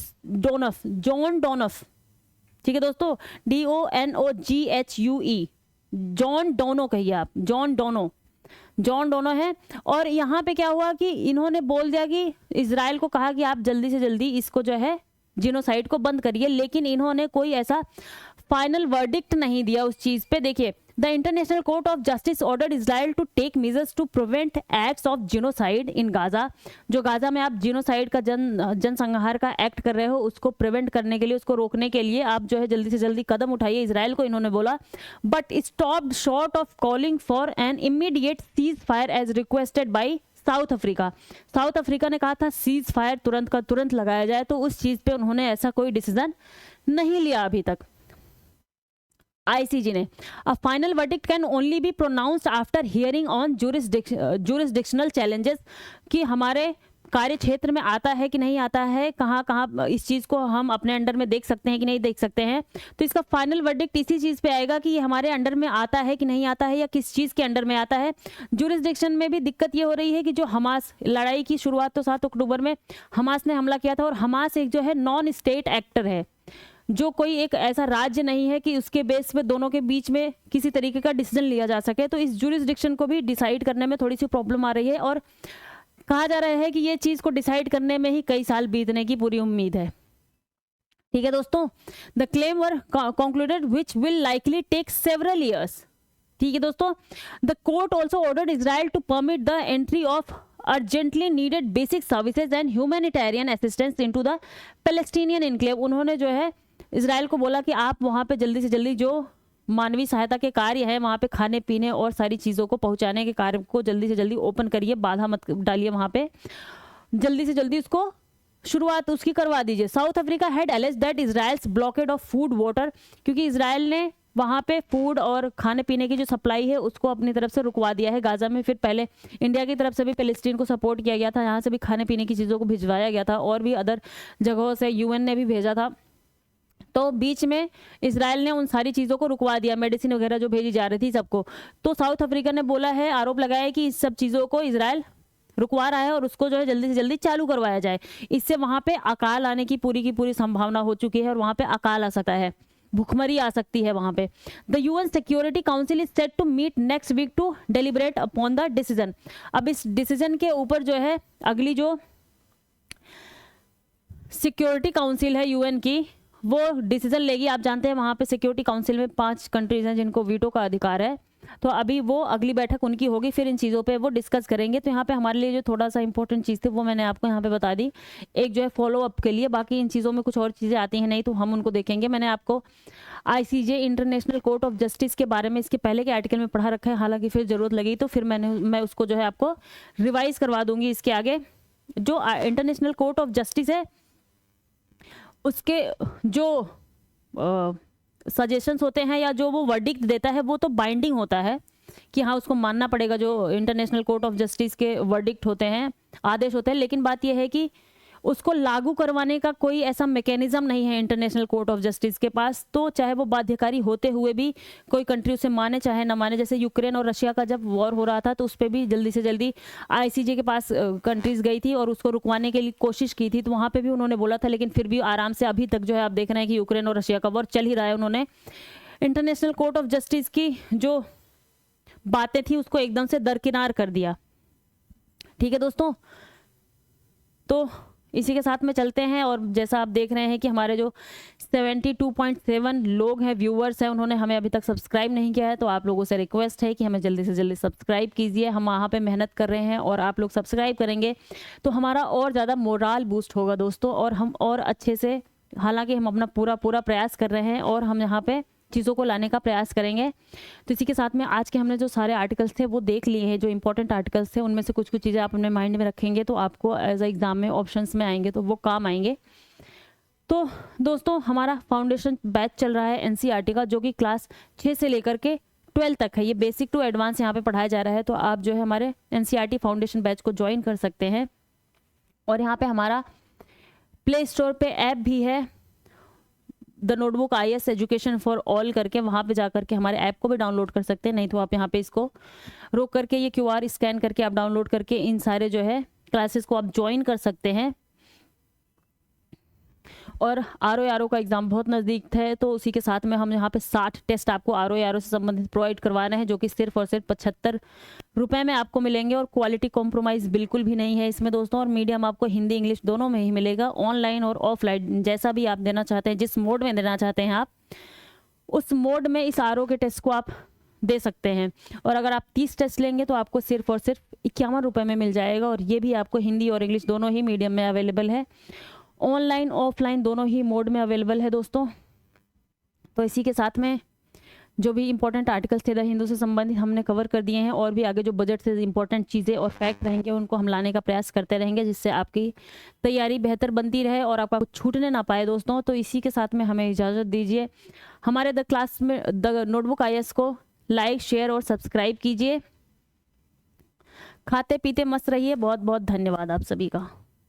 ठीक है दोस्तों, DONOGHUE, जॉन डोनो कहिए आप, जॉन डोनो है। और यहाँ पे क्या हुआ कि इन्होंने बोल दिया कि इजराइल को कहा कि आप जल्दी से जल्दी इसको जो है जीनोसाइड को बंद करिए, लेकिन इन्होंने कोई ऐसा फाइनल वर्डिक्ट नहीं दिया उस चीज पे। देखिए, the International Court of Justice ordered Israel to take measures to prevent acts of genocide in Gaza. जो गाजा में आप जीनोसाइड का जनसंहार का एक्ट कर रहे हो, उसको प्रिवेंट करने के लिए, उसको रोकने के लिए आप जो है जल्दी से जल्दी कदम उठाइए, इजराइल को इन्होंने बोला। But stopped short of calling for an immediate ceasefire as requested by South Africa. South Africa ने कहा था सीज फायर तुरंत का तुरंत लगाया जाए, तो उस चीज पे उन्होंने ऐसा कोई डिसीजन नहीं लिया अभी तक आईसीजे ने। A final verdict can only be pronounced after hearing on jurisdictional challenges, कि हमारे कार्य क्षेत्र में आता है कि नहीं आता है, कहाँ कहाँ इस चीज़ को हम अपने अंडर में देख सकते हैं कि नहीं देख सकते हैं। तो इसका फाइनल वर्डिक्ट इसी चीज़ पे आएगा कि ये हमारे अंडर में आता है कि नहीं आता है, या किस चीज़ के अंडर में आता है। जुरिस्डिक्शन में भी दिक्कत ये हो रही है कि जो हमास, लड़ाई की शुरुआत तो 7 अक्टूबर में हमास ने हमला किया था, और हमास एक जो है नॉन स्टेट एक्टर है, जो कोई एक ऐसा राज्य नहीं है कि उसके बेस पे दोनों के बीच में किसी तरीके का डिसीजन लिया जा सके। तो इस जुरिस्डिक्शन को भी डिसाइड करने में थोड़ी सी प्रॉब्लम आ रही है, और कहा जा रहा है कि ये चीज़ को डिसाइड करने में ही कई साल बीतने की पूरी उम्मीद है। ठीक है दोस्तों, the claim were concluded which will likely take several years. ठीक है दोस्तों, the court also ordered Israel to permit the entry of urgently needed basic services and humanitarian assistance into the Palestinian enclave. उन्होंने जो है Israel को बोला कि आप वहाँ पे जल्दी से जल्दी जो मानवीय सहायता के कार्य है, वहाँ पे खाने पीने और सारी चीज़ों को पहुँचाने के कार्य को जल्दी से जल्दी ओपन करिए, बाधा मत डालिए, वहाँ पे जल्दी से जल्दी उसको शुरुआत उसकी करवा दीजिए। South Africa had alleged that Israel's blockade of food water, क्योंकि इजराइल ने वहाँ पे फूड और खाने पीने की जो सप्लाई है उसको अपनी तरफ से रुकवा दिया है गाजा में। फिर पहले इंडिया की तरफ से भी पैलेस्टीन को सपोर्ट किया गया था, यहाँ से भी खाने पीने की चीज़ों को भिजवाया गया था, और भी अदर जगहों से यूएन ने भी भेजा था। तो बीच में इजराइल ने उन सारी चीज़ों को रुकवा दिया, मेडिसिन वगैरह जो भेजी जा रही थी सबको। तो साउथ अफ्रीका ने बोला है, आरोप लगाया है कि इस सब चीज़ों को इजराइल रुकवा रहा है और उसको जो है जल्दी से जल्दी चालू करवाया जाए। इससे वहाँ पे अकाल आने की पूरी संभावना हो चुकी है, और वहाँ पे अकाल आ सकता है, भूखमरी आ सकती है वहाँ पे। The UN Security Council is set to meet next week to deliberate upon the decision. अब इस डिसीजन के ऊपर जो है अगली जो सिक्योरिटी काउंसिल है यूएन की, वो डिसीजन लेगी। आप जानते हैं वहाँ पे सिक्योरिटी काउंसिल में 5 कंट्रीज हैं जिनको वीटो का अधिकार है, तो अभी वो अगली बैठक उनकी होगी, फिर इन चीज़ों पे वो डिस्कस करेंगे। तो यहाँ पे हमारे लिए जो थोड़ा सा इंपॉर्टेंट चीज़ थी वो मैंने आपको यहाँ पे बता दी, एक जो है फॉलो अप के लिए। बाकी इन चीज़ों में कुछ और चीज़ें आती हैं नहीं तो हम उनको देखेंगे। मैंने आपको ICJ international Court of justice के बारे में इसके पहले के आर्टिकल में पढ़ा रखा है, हालांकि फिर ज़रूरत लगी तो फिर मैं उसको जो है आपको रिवाइज करवा दूंगी इसके आगे। जो इंटरनेशनल कोर्ट ऑफ जस्टिस है उसके जो सजेशंस होते हैं या जो वो वर्डिक्ट देता है वो तो बाइंडिंग होता है कि हाँ उसको मानना पड़ेगा। जो इंटरनेशनल कोर्ट ऑफ जस्टिस के वर्डिक्ट होते हैं, आदेश होते हैं, लेकिन बात यह है कि उसको लागू करवाने का कोई ऐसा मैकेनिज्म नहीं है इंटरनेशनल कोर्ट ऑफ जस्टिस के पास। तो चाहे वो बाध्यकारी होते हुए भी कोई कंट्री उसे माने चाहे ना माने, जैसे यूक्रेन और रशिया का जब वॉर हो रहा था तो उस पर भी जल्दी से जल्दी आईसीजे के पास कंट्रीज गई थी और उसको रुकवाने के लिए कोशिश की थी, तो वहाँ पे भी उन्होंने बोला था, लेकिन फिर भी आराम से अभी तक जो है आप देख रहे हैं कि यूक्रेन और रशिया का वॉर चल ही रहा है। उन्होंने इंटरनेशनल कोर्ट ऑफ जस्टिस की जो बातें थी उसको एकदम से दरकिनार कर दिया। ठीक है दोस्तों, तो इसी के साथ में चलते हैं। और जैसा आप देख रहे हैं कि हमारे जो 72.7 लोग हैं, व्यूवर्स हैं, उन्होंने हमें अभी तक सब्सक्राइब नहीं किया है, तो आप लोगों से रिक्वेस्ट है कि हमें जल्दी से जल्दी सब्सक्राइब कीजिए। हम वहाँ पे मेहनत कर रहे हैं और आप लोग सब्सक्राइब करेंगे तो हमारा और ज़्यादा मोराल बूस्ट होगा दोस्तों, और हम और अच्छे से, हालांकि हम अपना पूरा प्रयास कर रहे हैं और हम यहाँ पे चीज़ों को लाने का प्रयास करेंगे। तो इसी के साथ में आज के हमने जो सारे आर्टिकल्स थे वो देख लिए हैं, जो इंपॉर्टेंट आर्टिकल्स थे उनमें से कुछ चीज़ें आप अपने माइंड में रखेंगे तो आपको एज अ एग्ज़ाम में ऑप्शंस में आएंगे तो वो काम आएंगे। तो दोस्तों हमारा फाउंडेशन बैच चल रहा है एनसीईआरटी का, जो कि क्लास 6 से लेकर के 12 तक है। ये बेसिक टू एडवांस यहाँ पे पढ़ाया जा रहा है, तो आप जो है हमारे एनसीईआरटी फाउंडेशन बैच को ज्वाइन कर सकते हैं। और यहाँ पे हमारा प्ले स्टोर पे ऐप भी है, the notebook IAS education for all करके, वहाँ पे जा करके हमारे ऐप को भी डाउनलोड कर सकते हैं। नहीं तो आप यहाँ पे इसको रोक करके ये QR स्कैन करके आप डाउनलोड करके इन सारे जो है क्लासेस को आप ज्वाइन कर सकते हैं। और RO का एग्ज़ाम बहुत नज़दीक है, तो उसी के साथ में हम यहाँ पे 60 टेस्ट आपको RO से संबंधित प्रोवाइड करवा रहे हैं, जो कि सिर्फ और सिर्फ 75 रुपये में आपको मिलेंगे। और क्वालिटी कॉम्प्रोमाइज़ बिल्कुल भी नहीं है इसमें दोस्तों। और मीडियम आपको हिंदी इंग्लिश दोनों में ही मिलेगा, ऑनलाइन और ऑफलाइन, जैसा भी आप देना चाहते हैं, जिस मोड में देना चाहते हैं आप उस मोड में इस RO के टेस्ट को आप दे सकते हैं। और अगर आप 30 टेस्ट लेंगे तो आपको सिर्फ और सिर्फ 51 रुपये में मिल जाएगा। और ये भी आपको हिंदी और इंग्लिश दोनों ही मीडियम में अवेलेबल है, ऑनलाइन ऑफलाइन दोनों ही मोड में अवेलेबल है दोस्तों। तो इसी के साथ में जो भी इंपॉर्टेंट आर्टिकल्स थे द हिंदू से संबंधित हमने कवर कर दिए हैं, और भी आगे जो बजट से इंपॉर्टेंट चीज़ें और फैक्ट रहेंगे उनको हम लाने का प्रयास करते रहेंगे, जिससे आपकी तैयारी बेहतर बनती रहे और आपका कुछ छूटने ना पाए दोस्तों। तो इसी के साथ में हमें इजाज़त दीजिए। हमारे द नोटबुक IAS को लाइक शेयर और सब्सक्राइब कीजिए। खाते पीते मस्त रहिए। बहुत बहुत धन्यवाद आप सभी का।